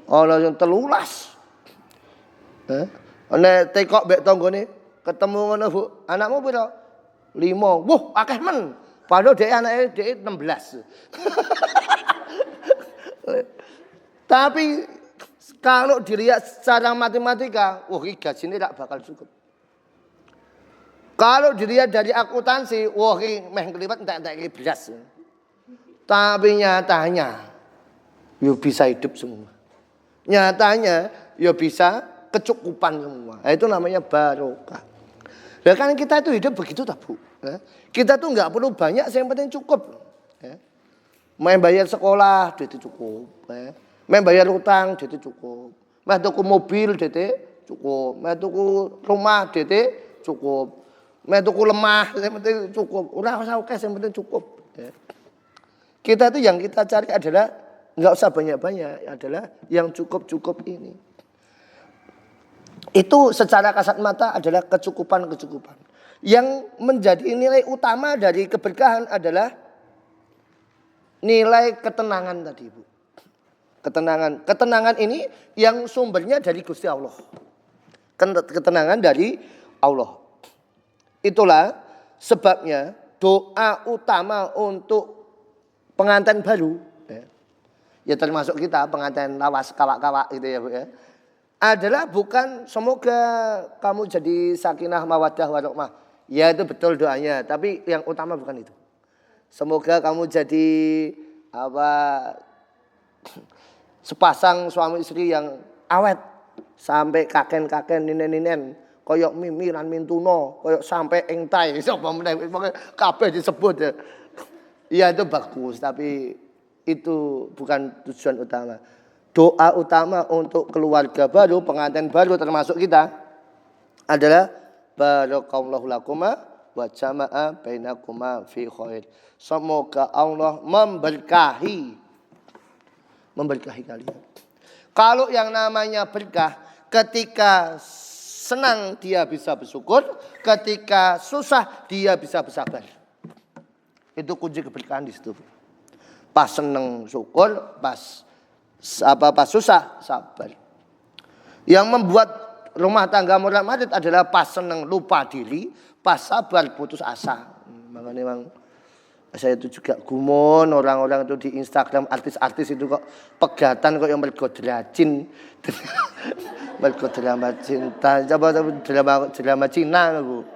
ono sing 13. Nek tekok mbek tanggane ketemu ngono, Bu. Anakmu piro? 5. Wah, akeh men. Padahal dhek anake 16. Tapi kalau dilihat secara matematika, wah iki gajine tak bakal cukup. Kalau dilihat dari akuntansi, wah iki meh keliwat entek-entek iki beras. Tapi nyatanya yo bisa hidup semua. Nyatanya yo bisa kecukupan semua. Nah, itu namanya barokah. Ya kan kita itu hidup begitu tak, Bu. Kita tuh nggak perlu banyak, yang penting cukup. Main bayar sekolah, duit cukup. Main bayar utang, duit cukup. Main tuku mobil, duit cukup. Main tuku rumah, duit cukup. Main tuku lemah, yang penting cukup. Ora usah akeh, yang penting cukup. Kita itu yang kita cari adalah nggak usah banyak-banyak, adalah yang cukup-cukup ini. Itu secara kasat mata adalah kecukupan. Yang menjadi nilai utama dari keberkahan adalah nilai ketenangan tadi, Bu. Ketenangan ini yang sumbernya dari Gusti Allah. Ketenangan dari Allah. Itulah sebabnya doa utama untuk pengantin baru, ya termasuk kita pengantin lawas kawak-kawak gitu ya Bu ya. Adalah bukan semoga kamu jadi sakinah mawaddah warahmah. Ya itu betul doanya, tapi yang utama bukan itu. Semoga kamu jadi apa sepasang suami istri yang awet sampai kaken-kaken ninen-ninen koyok mimi lan mintuno koyok sampai engtai sapa meneh pokoke kabeh disebut ya. Iya itu bagus tapi itu bukan tujuan utama. Doa utama untuk keluarga baru, pengantin baru termasuk kita adalah barakallahu lakuma wa jama'a bainakuma fi khair. Semoga Allah memberkahi kalian. Kalau yang namanya berkah, ketika senang dia bisa bersyukur, ketika susah dia bisa bersabar. Itu kunci keberkahan di situ. Pas senang syukur, pas susah sabar. Yang membuat rumah tangga morat-marit adalah pas senang lupa diri, pas sabar putus asa. Makanya memang saya itu juga gumun orang-orang itu di Instagram artis-artis itu kok pegatan kok yang mergodrajin. Mergodrama cinta, coba drama Cina Bu.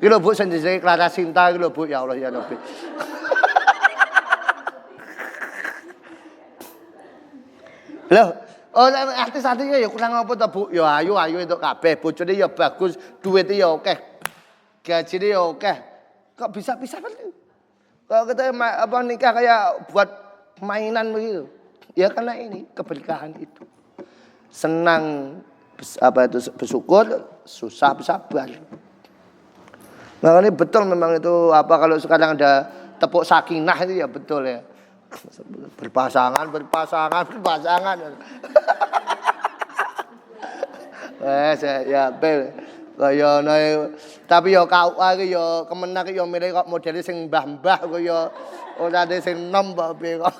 Iki lho Bu sendiri Clara Sinta iki lho Bu ya Allah ya Rabbi. Loh, orang artis-artisnya ya kurang apa ta Bu? Ya ayu entuk kabeh, bojone ya bagus, duwite ya akeh. Gajine ya akeh. Kok bisa-bisa kan? Kalau kita nikah kayak buat mainan begitu. Ya karena ini keberkahan itu. Senang bersyukur, susah bersabar. Makanya betul memang itu kalau sekarang ada tepuk sakinah itu ya betul ya. Berpasangan. Ya bel. Kaya tapi ya KUA iki ya kemenak ya milih kok modele sing mbah-mbah kaya ora ada sing nom bae kok.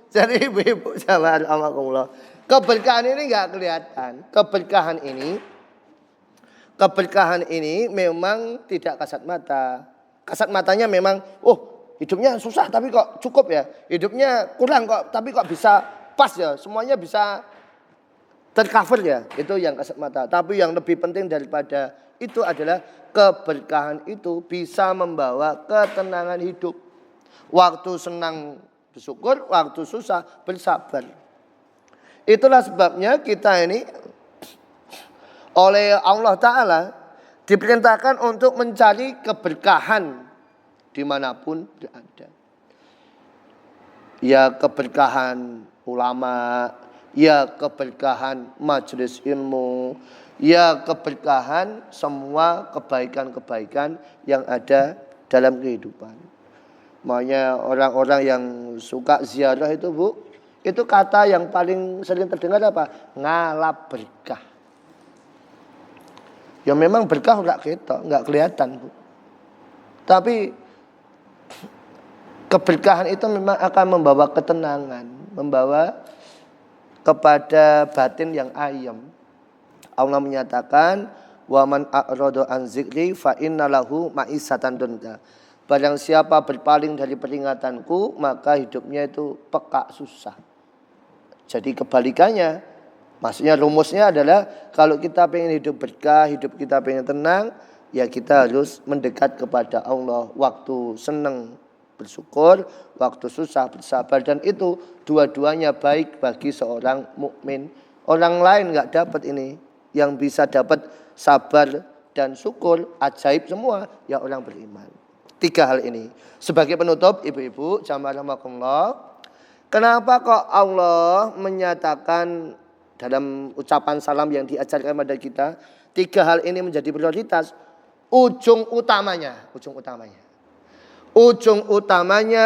Jadi ibu-ibu sama amakumullah. Keberkahan ini enggak kelihatan. Keberkahan ini memang tidak kasat mata. Kasat matanya memang, hidupnya susah tapi kok cukup ya. Hidupnya kurang kok tapi kok bisa pas ya. Semuanya bisa tercover ya. Itu yang kasat mata. Tapi yang lebih penting daripada itu adalah keberkahan itu bisa membawa ketenangan hidup. Waktu senang bersyukur, waktu susah bersabar. Itulah sebabnya kita ini oleh Allah Ta'ala diperintahkan untuk mencari keberkahan dimanapun berada. Ya keberkahan ulama, ya keberkahan majelis ilmu, ya keberkahan semua kebaikan-kebaikan yang ada dalam kehidupan. Makanya orang-orang yang suka ziarah itu Bu, itu kata yang paling sering terdengar apa? Ngalap berkah. Ya memang berkah enggak kelihatan Bu. Tapi keberkahan itu memang akan membawa ketenangan, membawa kepada batin yang ayem. Allah menyatakan, "Wa man a'rada an dzikri fa innalahu ma'isatan dunya." Barang siapa berpaling dari peringatanku, maka hidupnya itu pekak susah. Jadi kebalikannya, maksudnya rumusnya adalah kalau kita pengen hidup berkah, hidup kita pengen tenang, ya kita harus mendekat kepada Allah. Waktu senang bersyukur, waktu susah bersabar, dan itu dua-duanya baik bagi seorang mukmin. Orang lain enggak dapat ini. Yang bisa dapat sabar dan syukur ajaib semua ya orang beriman. 3 hal ini. Sebagai penutup, ibu-ibu, jamaah rahimakumullah, kenapa kok Allah menyatakan dalam ucapan salam yang diajarkan pada kita, 3 hal ini menjadi prioritas. Ujung utamanya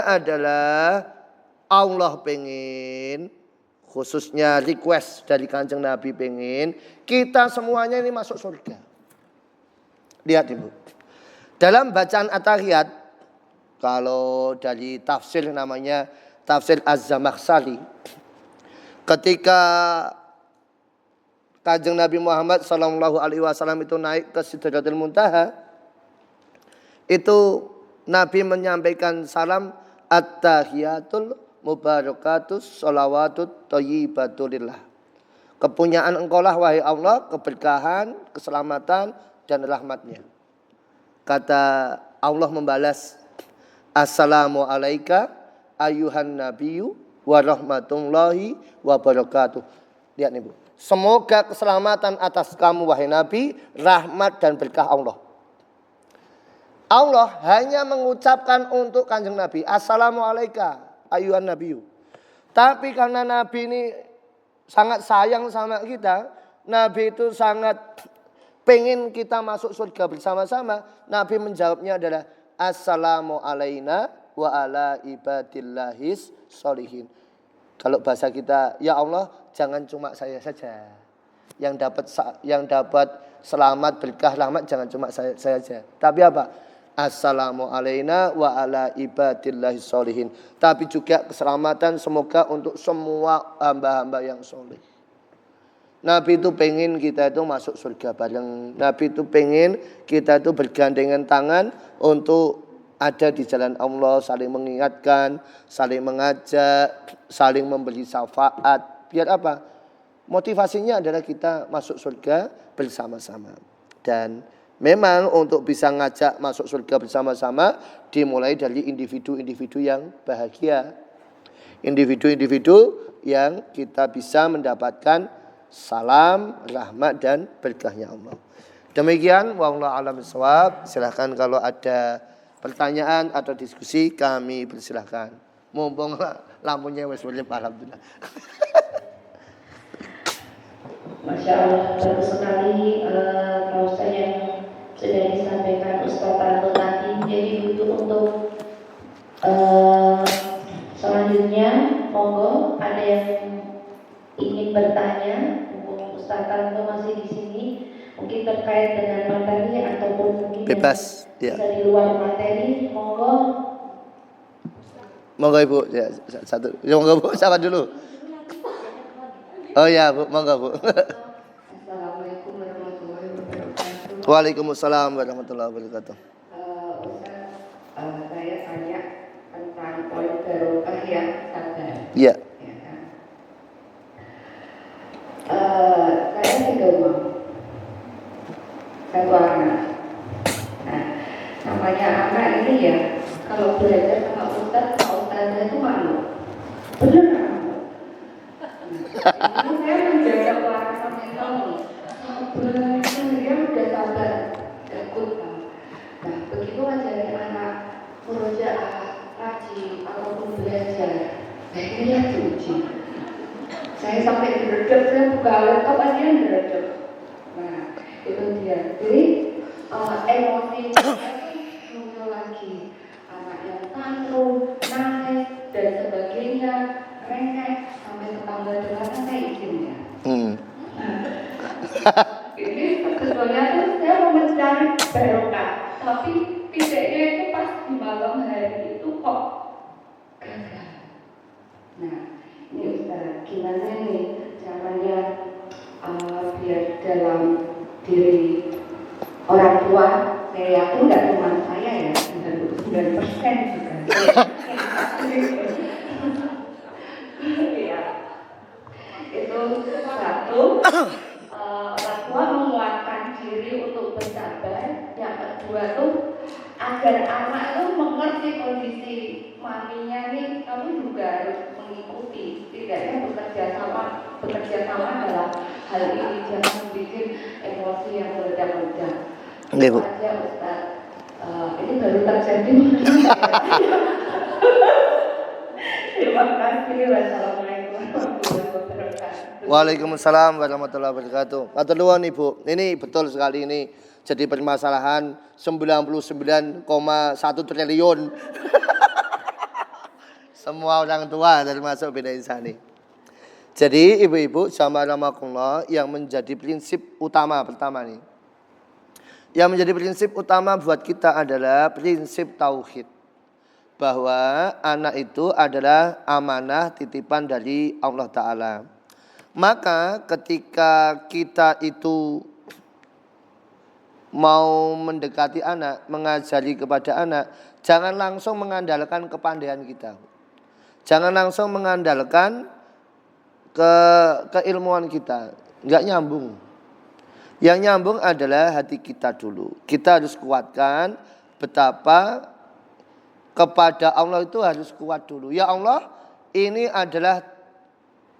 adalah Allah pengen, khususnya request dari Kanjeng Nabi pengen, kita semuanya ini masuk surga. Lihat ibu. Dalam bacaan At-Tahiyat, kalau dari tafsir namanya tafsir Az-Zamakhsyari, ketika Kanjeng Nabi Muhammad SAW itu naik ke Sidratul Muntaha, itu Nabi menyampaikan salam at-tahiyatul mubarakatus sholawatut thayyibatulillah. Kepunyaan engkaulah wahai Allah, keberkahan, keselamatan dan rahmatnya. Kata Allah membalas, assalamu alaika ayuhan nabiyyu wa rahmatullahi wa barakatuh. Lihat nih Bu. Semoga keselamatan atas kamu wahai Nabi, rahmat dan berkah Allah. Allah hanya mengucapkan untuk Kanjeng Nabi, assalamu alaika ayuhan nabiyyu. Tapi karena Nabi ini sangat sayang sama kita, Nabi itu sangat pengen kita masuk surga bersama-sama. Nabi menjawabnya adalah assalamu alaina wa ala ibadillahis sholihin. Kalau bahasa kita, ya Allah, jangan cuma saya saja yang dapat selamat, berkah, rahmat, jangan cuma saya saja. Tapi apa? Assalamu alaina wa ala ibadillahis sholihin. Tapi juga keselamatan semoga untuk semua hamba-hamba yang soleh. Nabi itu pengen kita itu masuk surga bareng. Nabi itu pengen kita itu bergandengan tangan untuk ada di jalan Allah, saling mengingatkan, saling mengajak, saling memberi syafaat. Biar apa? Motivasinya adalah kita masuk surga bersama-sama. Dan memang untuk bisa ngajak masuk surga bersama-sama dimulai dari individu-individu yang bahagia. Individu-individu yang kita bisa mendapatkan salam, rahmat dan berkahnya Allah. Demikian wallahu a'lam bishawab. Silahkan kalau ada pertanyaan atau diskusi kami persilahkan. Mumpung lampunya wis urip alhamdulillah. Masya Allah, bagus sekali pausa yang sudah disampaikan Ustaz Tanto tadi. Jadi butuh untuk selanjutnya, monggo ada yang ingin bertanya, mumpung Ustaz Tanto masih di sini, mungkin terkait dengan materi ataupun mungkin bebas, ya. Bisa di luar materi, monggo. Monggo Ibu, ya satu. Ya, monggo Bu, siapa dulu? Oh ya Bu, monggo Bu. Assalamualaikum warahmatullahi wabarakatuh. Waalaikumsalam warahmatullahi wabarakatuh. Ustaz, saya tanya tentang poin barokah yang sabar. Iya. Ya kan? Saya juga mau satu anak. Nah, namanya anak ini ya, kalau belajar sama Ustaz, Pak Ustaznya itu malu. Beneran. Ini saya menjaga warna mental nih. Belajar dia udah sabar, takut. Nah, begitu ngajarin anak murojaah, rajin, ataupun belajar, baiknya dia diuji. Saya sampai dredeg, saya buka laptop aja yang dredeg. Nah, itu dia. Jadi emosi muncul lagi. Anak yang tantrum, nangis, dan sebagainya, rengek, sampai tetangga dengar saya izinnya. Ini sebetulnya tuh saya mau mencari barokah, tapi titiknya itu pas di malam hari itu kok gagal. Nah, ini Ustaz, gimana nih caranya biar dalam diri orang tua, saya yakin nggak cuma saya ya, 99% juga. Iya, itu satu. Orang tua menguatkan diri untuk bersabar. Yang kedua tuh agar anak tuh mengerti kondisi maminya nih, kamu juga harus mengikuti. Tidaknya bekerja sama dalam hal ini, jangan bikin emosi yang meledak-ledak. Itu aja Ustaz. Ini baru terjadi. Terima kasih. Wassalamualaikum warahmatullahi wabarakatuh. Waalaikumsalam warahmatullahi wabarakatuh. Matur nuwun Ibu. Ini betul sekali ini jadi permasalahan 99,1 triliun. Semua orang tua termasuk Bina Insani. Jadi ibu-ibu jamaah yang menjadi prinsip utama pertama nih. Yang menjadi prinsip utama buat kita adalah prinsip tauhid. Bahwa anak itu adalah amanah titipan dari Allah Ta'ala. Maka ketika kita itu mau mendekati anak, mengajari kepada anak, jangan langsung mengandalkan kepandaian kita. Jangan langsung mengandalkan keilmuan kita. Enggak nyambung. Yang nyambung adalah hati kita dulu. Kita harus kuatkan betapa kepada Allah itu harus kuat dulu. Ya Allah, ini adalah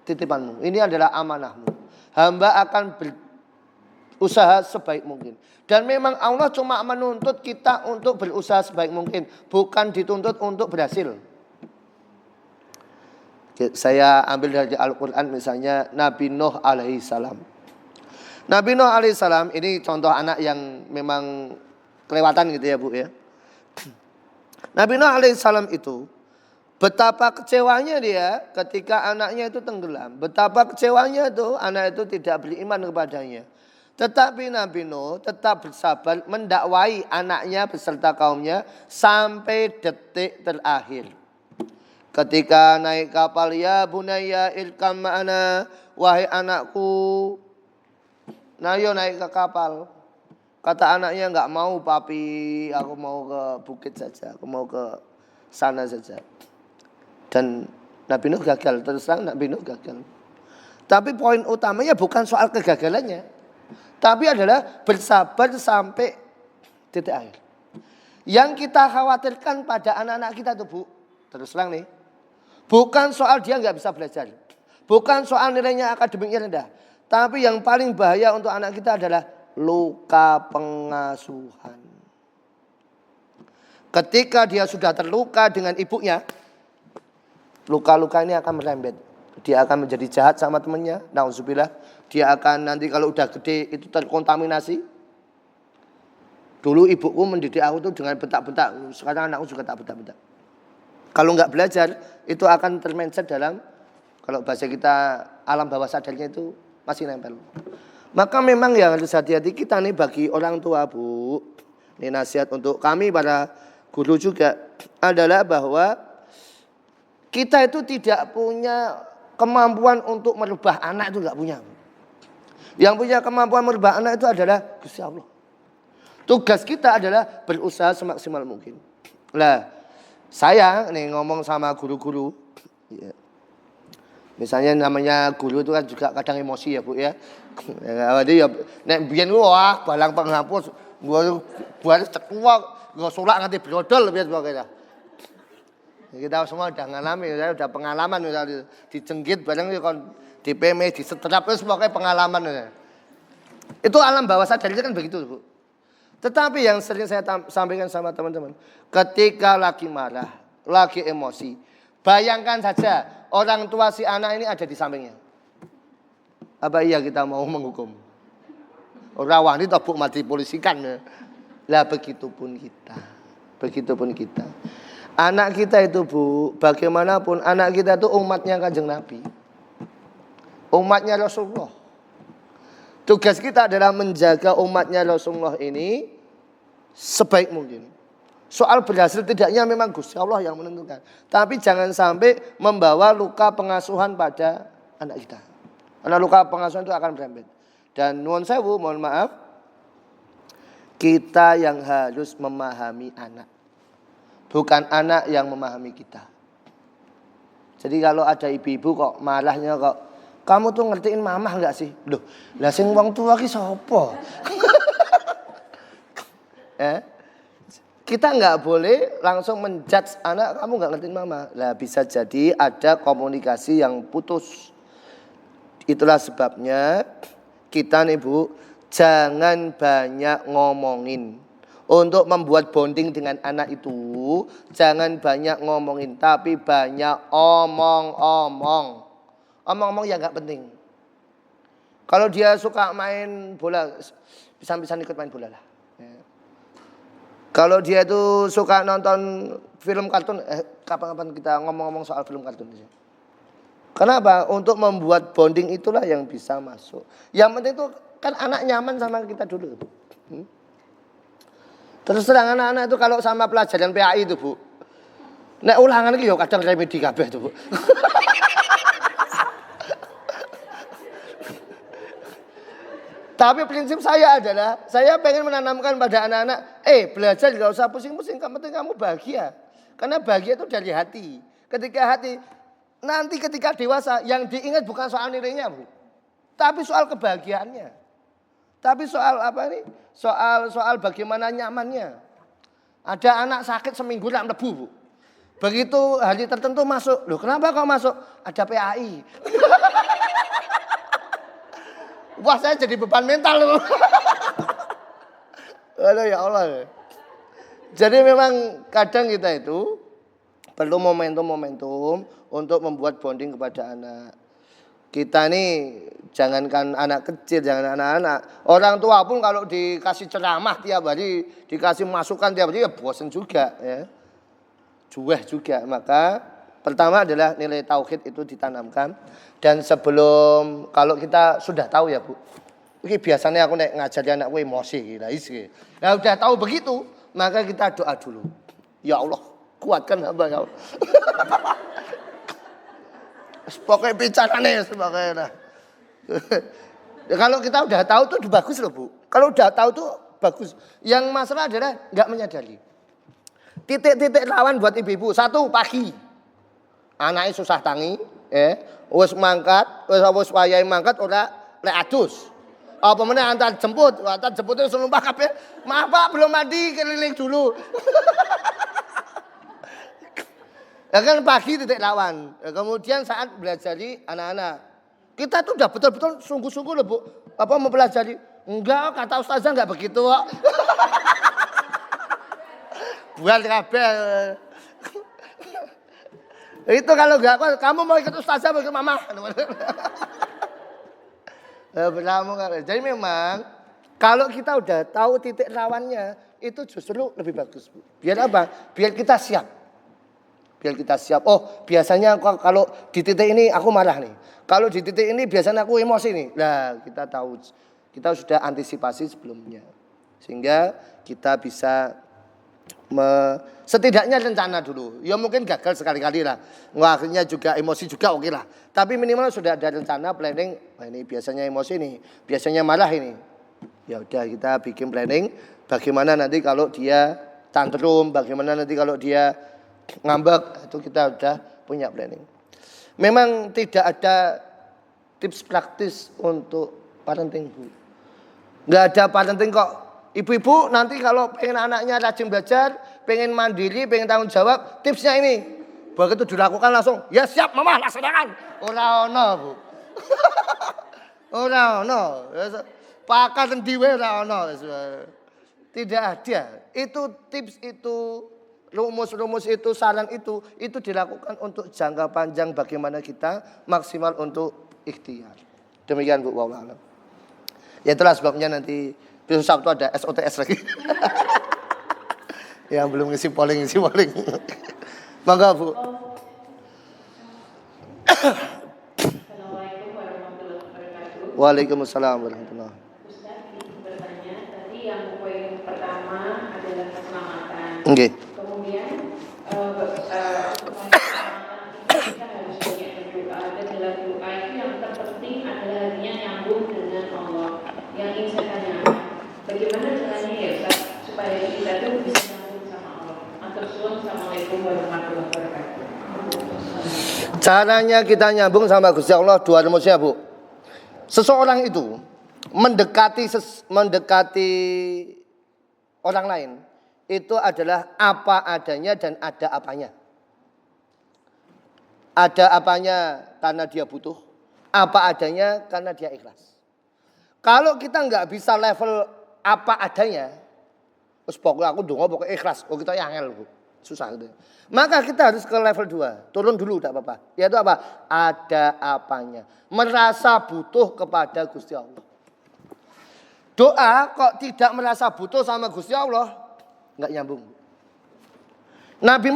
titipanmu. Ini adalah amanahmu. Hamba akan berusaha sebaik mungkin. Dan memang Allah cuma menuntut kita untuk berusaha sebaik mungkin. Bukan dituntut untuk berhasil. Saya ambil dari Al-Quran misalnya Nabi Nuh alaihi salam. Nabi Nuh alaihi salam ini contoh anak yang memang kelewatan gitu ya Bu ya. Nabi Nuh alaihi salam itu betapa kecewanya dia ketika anaknya itu tenggelam. Betapa kecewanya itu anak itu tidak beriman kepadanya. Tetapi Nabi Nuh tetap bersabar mendakwai anaknya beserta kaumnya sampai detik terakhir. Ketika naik kapal, ya bunayya irkam ma'ana, wahai anakku, nayo naik ke kapal. Kata anaknya, enggak mau papi, aku mau ke bukit saja, aku mau ke sana saja. Dan Nabi Nuh gagal, terus terang Nabi Nuh gagal. Tapi poin utamanya bukan soal kegagalannya, tapi adalah bersabar sampai titik akhir. Yang kita khawatirkan pada anak-anak kita tuh Bu, terus terang nih, bukan soal dia nggak bisa belajar, bukan soal nilainya akademiknya rendah, tapi yang paling bahaya untuk anak kita adalah luka pengasuhan. Ketika dia sudah terluka dengan ibunya, luka-luka ini akan merembet. Dia akan menjadi jahat sama temannya. Nauzubillah. Dia akan nanti kalau udah gede itu terkontaminasi. Dulu ibuku mendidik aku tuh dengan bentak-bentak. Sekarang anakku juga tak bentak-bentak. Kalau nggak belajar itu akan termindset dalam, kalau bahasa kita alam bawah sadarnya itu masih nempel. Maka memang yang harus hati-hati kita nih bagi orang tua Bu. Ini nasihat untuk kami para guru juga adalah bahwa kita itu tidak punya kemampuan untuk merubah anak, itu enggak punya. Yang punya kemampuan merubah anak itu adalah Gusti Allah. Tugas kita adalah berusaha semaksimal mungkin. Lah, saya nih ngomong sama guru-guru. Ya. Misalnya namanya guru itu kan juga kadang emosi ya Bu ya. Jadi ya nek biyen wah balang penghapus gua buat cekuak, gua solak nganti brodol biyen pokoknya. Kita semua udah ngalami, saya udah pengalaman, udah dicenggit bareng kon dipeme, disetrap, terus pokoknya pengalaman. Itu alam bawah sadarnya kan begitu, Bu. Tetapi yang sering saya sampaikan sama teman-teman, ketika lagi marah, lagi emosi, bayangkan saja orang tua si anak ini ada di sampingnya. Apa iya kita mau menghukum? Orang wani tabuk mati polisikan. Lah begitupun kita. Begitupun kita. Anak kita itu Bu, bagaimanapun anak kita itu umatnya Kanjeng Nabi. Umatnya Rasulullah. Tugas kita adalah menjaga umatnya Rasulullah ini sebaik mungkin. Soal berhasil tidaknya memang Gusti Allah yang menentukan. Tapi jangan sampai membawa luka pengasuhan pada anak kita. Karena luka pengasuhan itu akan merembet. Dan nuwun sewu, mohon maaf, kita yang harus memahami anak. Bukan anak yang memahami kita. Jadi kalau ada ibu-ibu kok marahnya kok, kamu tuh ngertiin mama enggak sih? Loh, lah sing wong tua ki sapa? Kita enggak boleh langsung menjudge anak, kamu enggak ngertiin mama. Lah bisa jadi ada komunikasi yang putus. Itulah sebabnya kita nih Bu, jangan banyak ngomongin. Untuk membuat bonding dengan anak itu, jangan banyak ngomongin, tapi banyak omong-omong. Omong-omong yang gak penting. Kalau dia suka main bola, bisa-bisa ikut main bola lah. Kalau dia itu suka nonton film kartun, kapan-kapan kita ngomong-ngomong soal film kartun. Kenapa? Untuk membuat bonding itulah yang bisa masuk. Yang penting itu kan anak nyaman sama kita dulu. Terus terang anak-anak itu kalau sama pelajaran PAI itu Bu, nek ulangan iki yo kadang remedi kabeh itu Bu. Tapi prinsip saya adalah, saya pengen menanamkan pada anak-anak, belajar gak usah pusing-pusing, yang penting kamu bahagia. Karena bahagia itu dari hati. Nanti ketika dewasa, yang diingat bukan soal nilainya, Bu. Tapi soal kebahagiaannya. Tapi soal apa nih? Soal bagaimana nyamannya. Ada anak sakit seminggu tak mlebu, Bu. Begitu hari tertentu masuk, loh kenapa kau masuk? Ada PAI. Wah saya jadi beban mental loh. Aduh ya Allah. Jadi memang kadang kita itu perlu momentum-momentum untuk membuat bonding kepada anak. Kita nih jangankan anak kecil, jangan anak-anak. Orang tua pun kalau dikasih ceramah tiap hari, dikasih masukan tiap hari ya bosan juga ya. Juweh juga. Maka pertama adalah nilai tauhid itu ditanamkan. Dan sebelum, kalau kita sudah tahu ya Bu, ini biasanya aku ngajari anakku emosi gila isi. Nah udah tahu begitu, maka kita doa dulu. Ya Allah, kuatkan hamba ya Allah. Pokoknya bicaranya sebagainya. Kalau kita udah tahu tuh bagus loh Bu. Kalau udah tahu tuh bagus. Yang masalah adalah nggak menyadari. Titik-titik rawan buat ibu-ibu. Satu, pagi. Anaknya susah tangi, wis mangkat, wis wayahe mangkat ora lek adus. Apa meneh antar jemput itu numpak kabeh. Maaf Pak, belum mandi, keliling dulu. Ya kan pagi titik rawan. Kemudian saat belajari anak-anak. Kita tuh udah betul-betul sungguh-sungguh loh Bu. Apa mempelajari? Enggak, kata ustazah enggak begitu kok. Buat kabeh. Itu kalau enggak kuat, kamu mau ikut ustazah mau ikut mama. Jadi memang kalau kita udah tahu titik rawannya, itu justru lebih bagus Bu. Biar apa? Biar kita siap. Oh biasanya kalau di titik ini aku marah nih. Kalau di titik ini biasanya aku emosi nih. Nah kita tahu, kita sudah antisipasi sebelumnya. Sehingga kita bisa setidaknya rencana dulu. Ya mungkin gagal sekali-kali lah. Akhirnya juga emosi juga oke lah. Tapi minimal sudah ada rencana planning. Nah, ini biasanya emosi nih, biasanya marah ini. Ya udah kita bikin planning. Bagaimana nanti kalau dia tantrum, bagaimana nanti kalau dia ngambek, itu kita udah punya planning. Memang tidak ada tips praktis untuk parenting Bu. Nggak ada parenting kok. Ibu-ibu nanti kalau pengen anaknya rajin belajar, pengen mandiri, pengen tanggung jawab, tipsnya ini. Begitu dilakukan langsung, ya siap mama laksanakan. Ora ono Bu. Ora ono. Pakat ndiwe ora ono. Tidak ada. Itu tips itu, rumus-rumus itu, saran itu dilakukan untuk jangka panjang bagaimana kita maksimal untuk ikhtiar. Demikian Bu, wallahu a'lam. Ya itulah sebabnya nanti besok Sabtu ada SOTS lagi. Yang belum ngisi polling. Mangga Bu. Assalamualaikum warahmatullahi wabarakatuh. Waalaikumsalam warahmatullahi. Ustaz ingin bertanya, tadi yang poin pertama adalah keselamatan. Nggih. Kemudian keselamatan itu kita harus banyak berdoa, dan dalam doa itu yang terpenting adalah niat nyambung dengan Allah. Yang ingin saya tanyakan, bagaimana caranya ya Ustaz supaya kita tuh bisa nyambung sama Allah? Assalamualaikum warahmatullahi wabarakatuh. Caranya kita nyambung sama Gusti Allah dua rumusnya Bu. Seseorang itu mendekati orang lain itu adalah apa adanya dan ada apanya. Ada apanya karena dia butuh, apa adanya karena dia ikhlas. Kalau kita nggak bisa level apa adanya, terus pokoknya aku dongo pokoknya ikhlas, kita angel Bu. Susah gitu. Maka kita harus ke level 2. Turun dulu tidak apa-apa. Yaitu apa? Ada apanya. Merasa butuh kepada Gusti Allah. Doa kok tidak merasa butuh sama Gusti Allah, enggak nyambung. Nabi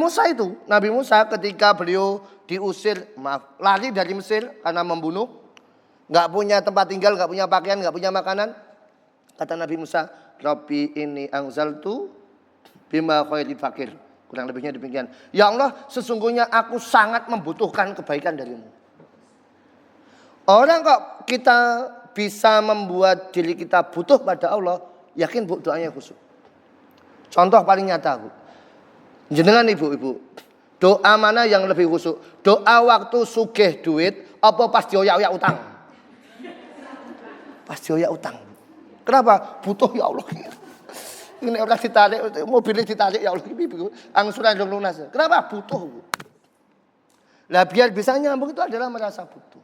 Musa ketika beliau diusir, lari dari Mesir karena membunuh, enggak punya tempat tinggal, enggak punya pakaian, enggak punya makanan. Kata Nabi Musa, Rabbi ini anzaltu bima khairi fakir. Kurang lebihnya demikian. Ya Allah, sesungguhnya aku sangat membutuhkan kebaikan darimu. Orang kok kita bisa membuat diri kita butuh pada Allah, yakin Bu doanya khusyuk. Contoh paling nyata Bu. Jenengan ibu-ibu, doa mana yang lebih khusyuk? Doa waktu sugih duit apa pas dioyak-oyak utang? Pas dioyak utang. Kenapa? Butuh ya Allah. Ini orang ditarik, mobilnya ditarik ya Allah. Angsuran belum lunas. Kenapa? Butuh Bu. Lah biar bisa nyambung itu adalah merasa butuh.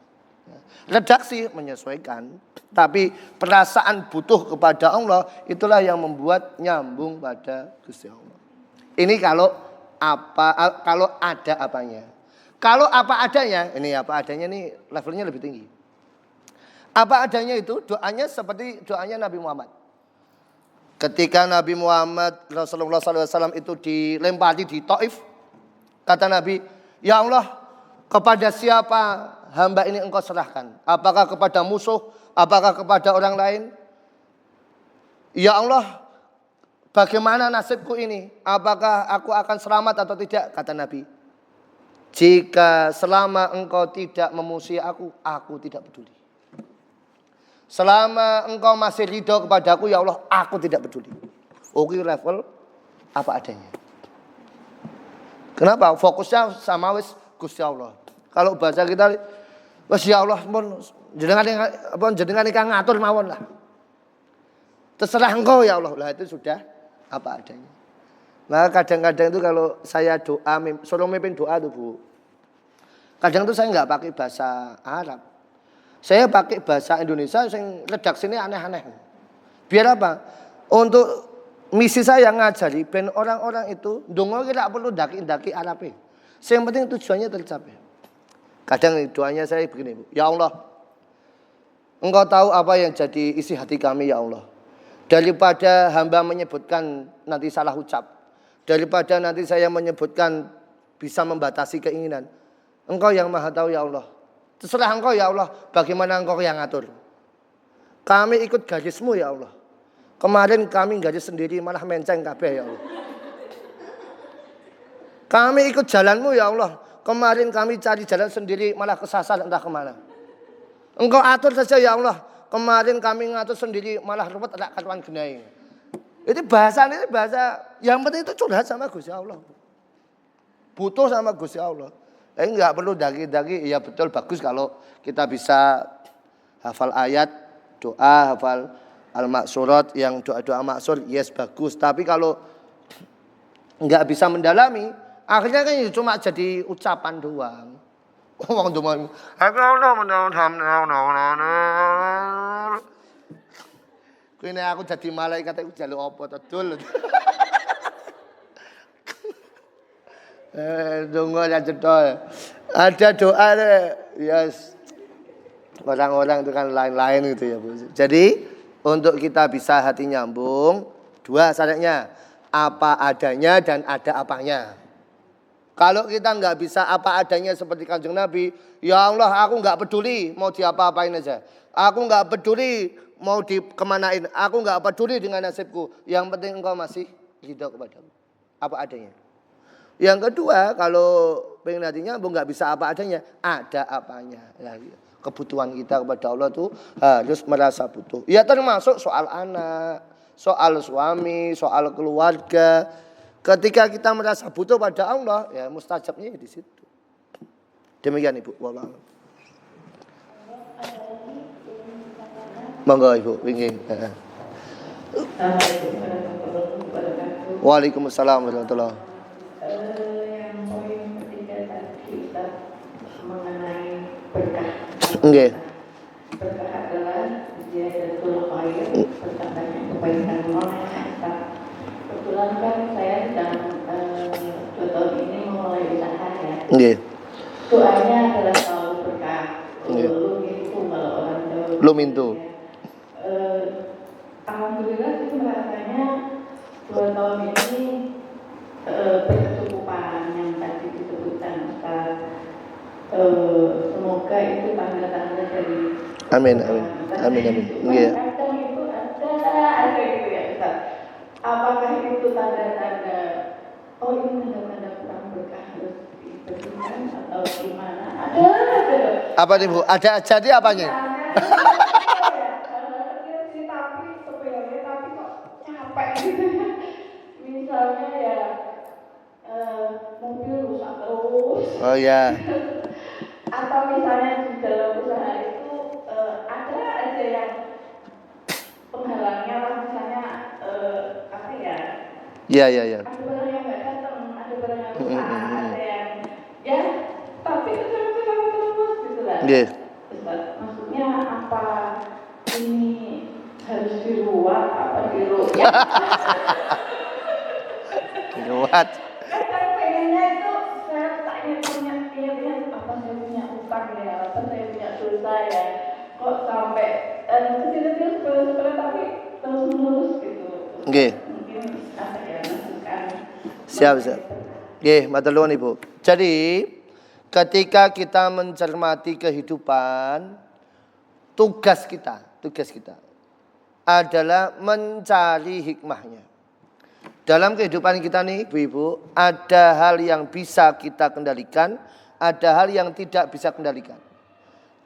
Redaksi menyesuaikan, tapi perasaan butuh kepada Allah itulah yang membuat nyambung pada Gusti Allah. Ini kalau ada apanya. Kalau apa adanya, ini apa adanya ini levelnya lebih tinggi. Apa adanya itu doanya seperti doanya Nabi Muhammad. Ketika Nabi Muhammad Rasulullah SAW itu dilempari di Taif, kata Nabi, ya Allah, kepada siapa hamba ini engkau serahkan? Apakah kepada musuh? Apakah kepada orang lain? Ya Allah, bagaimana nasibku ini? Apakah aku akan selamat atau tidak? Kata Nabi, jika selama engkau tidak memusuhi aku tidak peduli. Selama engkau masih ridho kepadaku, ya Allah, aku tidak peduli. Oke, level apa adanya. Kenapa? Fokusnya sama wis Gusti Allah. Kalau bahasa kita, wis ya Allah, pun jenengan ingkang ngatur mawon lah. Terserah engkau ya Allah. Lah itu sudah apa adanya. Nah kadang-kadang itu kalau saya doa, suruh mimpin doa tuh Bu. Kadang tuh saya nggak pakai bahasa Arab. Saya pakai bahasa Indonesia yang redaksinya aneh-aneh. Biar apa? Untuk misi saya ngajari ben orang-orang itu ndonga tidak perlu daki-daki Arabe. Yang penting tujuannya tercapai. Kadang doanya saya begini, Bu. Ya Allah, engkau tahu apa yang jadi isi hati kami ya Allah. Daripada hamba menyebutkan nanti salah ucap. Daripada nanti saya menyebutkan bisa membatasi keinginan. Engkau yang maha tahu ya Allah. Terserah engkau ya Allah, bagaimana engkau yang ngatur. Kami ikut garismu ya Allah. Kemarin kami garis sendiri malah menceng kabeh ya Allah. Kami ikut jalanmu ya Allah. Kemarin kami cari jalan sendiri malah kesasar entah kemana. Engkau atur saja ya Allah. Kemarin kami ngatur sendiri malah ruwet tak karuan genai. Ini bahasa yang penting itu curhat sama Gusti Allah. Butuh sama Gusti Allah. Enggak perlu daki-daki. Ya betul bagus kalau kita bisa hafal ayat, doa, hafal al-maksurat yang doa-doa maksur, yes bagus. Tapi kalau enggak bisa mendalami, akhirnya kan cuma jadi ucapan doang. Wong doang. Kene aku jadi malaikat aku jaluk apa to dul. Donga ya cetol. Ada doa yes. Orang-orang itu kan lain-lain gitu ya, Bu. Jadi untuk kita bisa hati nyambung, dua syaratnya, apa adanya dan ada apanya. Kalau kita nggak bisa apa adanya seperti Kanjeng Nabi, ya Allah aku nggak peduli mau diapa-apain aja. Aku nggak peduli mau dikemanain. Aku nggak peduli dengan nasibku. Yang penting engkau masih ridho kepadaku. Apa adanya. Yang kedua, kalau pengen hatinya nggak bisa apa adanya, ada apanya. Ya, kebutuhan kita kepada Allah tuh harus merasa butuh. Ya termasuk soal anak, soal suami, soal keluarga. Ketika kita merasa butuh pada Allah, ya mustajabnya di situ. Demikian Ibu. Wallah. Monggo Ibu, wingi. Waalaikumsalam warahmatullahi. Yang poin ketiga tadi Ustaz mengenai berkah. Nggih. Berkah adalah ziyadatul khair, bertambahnya kebaikan orang. Kebetulan kan saya sedang 2 tahun ini memulai usaha ya. Nggih. Doanya adalah selalu berkah. Nggih. Lu itu kalau orang Jawa. Lu mintu. Alhamdulillah sih merasanya 2 tahun ini berkecukupan yang tadi disebutkan Ustaz. Semoga itu tanda-tanda dari Amin. Nggih. Kadang itu ada gitu ya Ustaz. Apakah itu tanda-tanda ini tanda-tanda kurang berkah harus diberikan atau gimana? Ada. Apa nih Bu? Ada jadi apanya? gitu ya. Misalnya ya mobil rusak terus. Oh ya. Atau misalnya di dalam usaha itu ada aja yang penghalangnya lah, misalnya apa ya? Iya, iya, iya. Ada barang yang nggak datang, ada barang yang rusak, ada yang ya tapi terus gitu lah. Nggih. Maksudnya apa ini harus diruat apa diruat? Diruat. Kan pengennya itu saya punya apa saya punya utang ya, apa saya punya dosa ya, kok sampai kecil-kecil sepele tapi terus gitu. Nggih. Mungkin apa ya masukan. Siap. Nggih, matur nuwun Ibu. Jadi ketika kita mencermati kehidupan, tugas kita adalah mencari hikmahnya. Dalam kehidupan kita nih Ibu-Ibu, ada hal yang bisa kita kendalikan, ada hal yang tidak bisa kendalikan.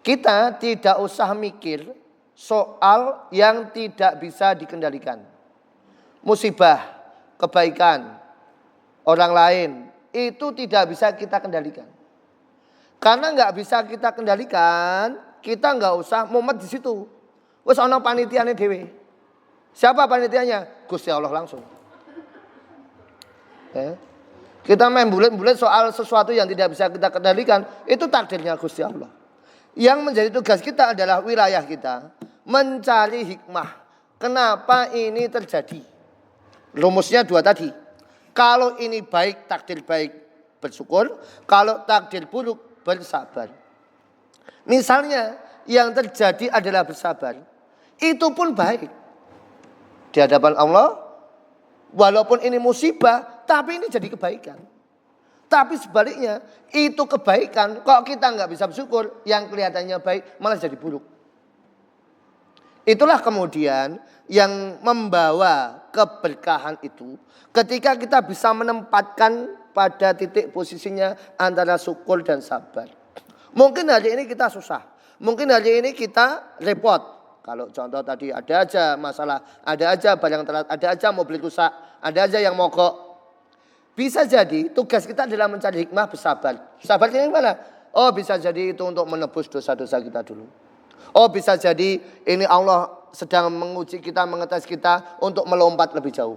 Kita tidak usah mikir soal yang tidak bisa dikendalikan. Musibah, kebaikan orang lain itu tidak bisa kita kendalikan. Karena nggak bisa kita kendalikan, kita nggak usah mumet di situ. Wes ana panitiane dhewe. Siapa panitianya? Gusti Allah langsung. Ya. Kita main bulet-bulet soal sesuatu yang tidak bisa kita kendalikan, itu takdirnya Gusti Allah. Yang menjadi tugas kita adalah wilayah kita mencari hikmah. Kenapa ini terjadi? Rumusnya dua tadi. Kalau ini baik, takdir baik, bersyukur. Kalau takdir buruk, bersabar. Misalnya yang terjadi adalah bersabar, itu pun baik di hadapan Allah. Walaupun ini musibah, tapi ini jadi kebaikan. Tapi sebaliknya, itu kebaikan, kok kita nggak bisa bersyukur, yang kelihatannya baik malah jadi buruk. Itulah kemudian yang membawa keberkahan itu, ketika kita bisa menempatkan pada titik posisinya antara syukur dan sabar. Mungkin hari ini kita susah, mungkin hari ini kita repot. Kalau contoh tadi ada aja masalah, ada aja barang telat, ada aja mobil rusak, ada aja yang mogok. Bisa jadi tugas kita adalah mencari hikmah, bersabar. Sabarnya yang mana? Oh bisa jadi itu untuk menebus dosa-dosa kita dulu. Oh bisa jadi ini Allah sedang menguji kita, mengetes kita untuk melompat lebih jauh.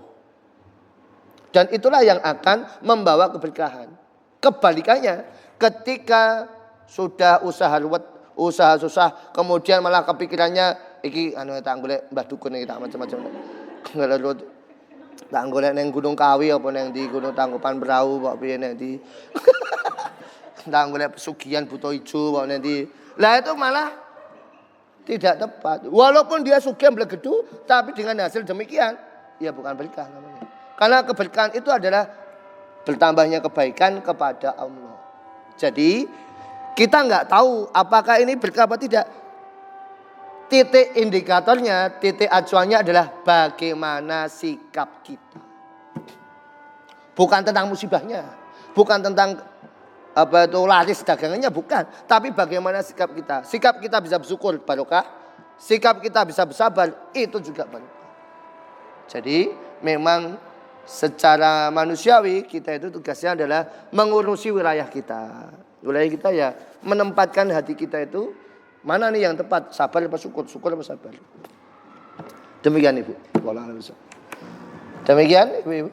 Dan itulah yang akan membawa keberkahan. Kebalikannya ketika sudah usaha ruwet, usaha susah, kemudian malah kepikirannya iki anu tak golek Mbah Dukun iki tak macam-macam. Ngelut tak golek nang Gunung Kawi apa nang di Gunung Tangkupan Perahu kok piye nang di. Tak golek pesugihan buta ijo kok nang di. Lah itu malah tidak tepat. Walaupun dia sugih mblegedu tapi dengan hasil demikian ya bukan berkah namanya. Karena keberkahan itu adalah bertambahnya kebaikan kepada Allah. Jadi kita nggak tahu apakah ini berkah apa tidak. Titik indikatornya, titik acuannya adalah bagaimana sikap kita. Bukan tentang musibahnya, bukan tentang apa itu laris dagangannya, bukan. Tapi bagaimana sikap kita. Sikap kita bisa bersyukur barokah, sikap kita bisa bersabar, itu juga barokah. Jadi memang secara manusiawi kita itu tugasnya adalah mengurusi wilayah kita. Wilayah kita ya menempatkan hati kita itu mana nih yang tepat, sabar apa syukur, syukur apa sabar. Demikian Ibu. Demikian Ibu-Ibu.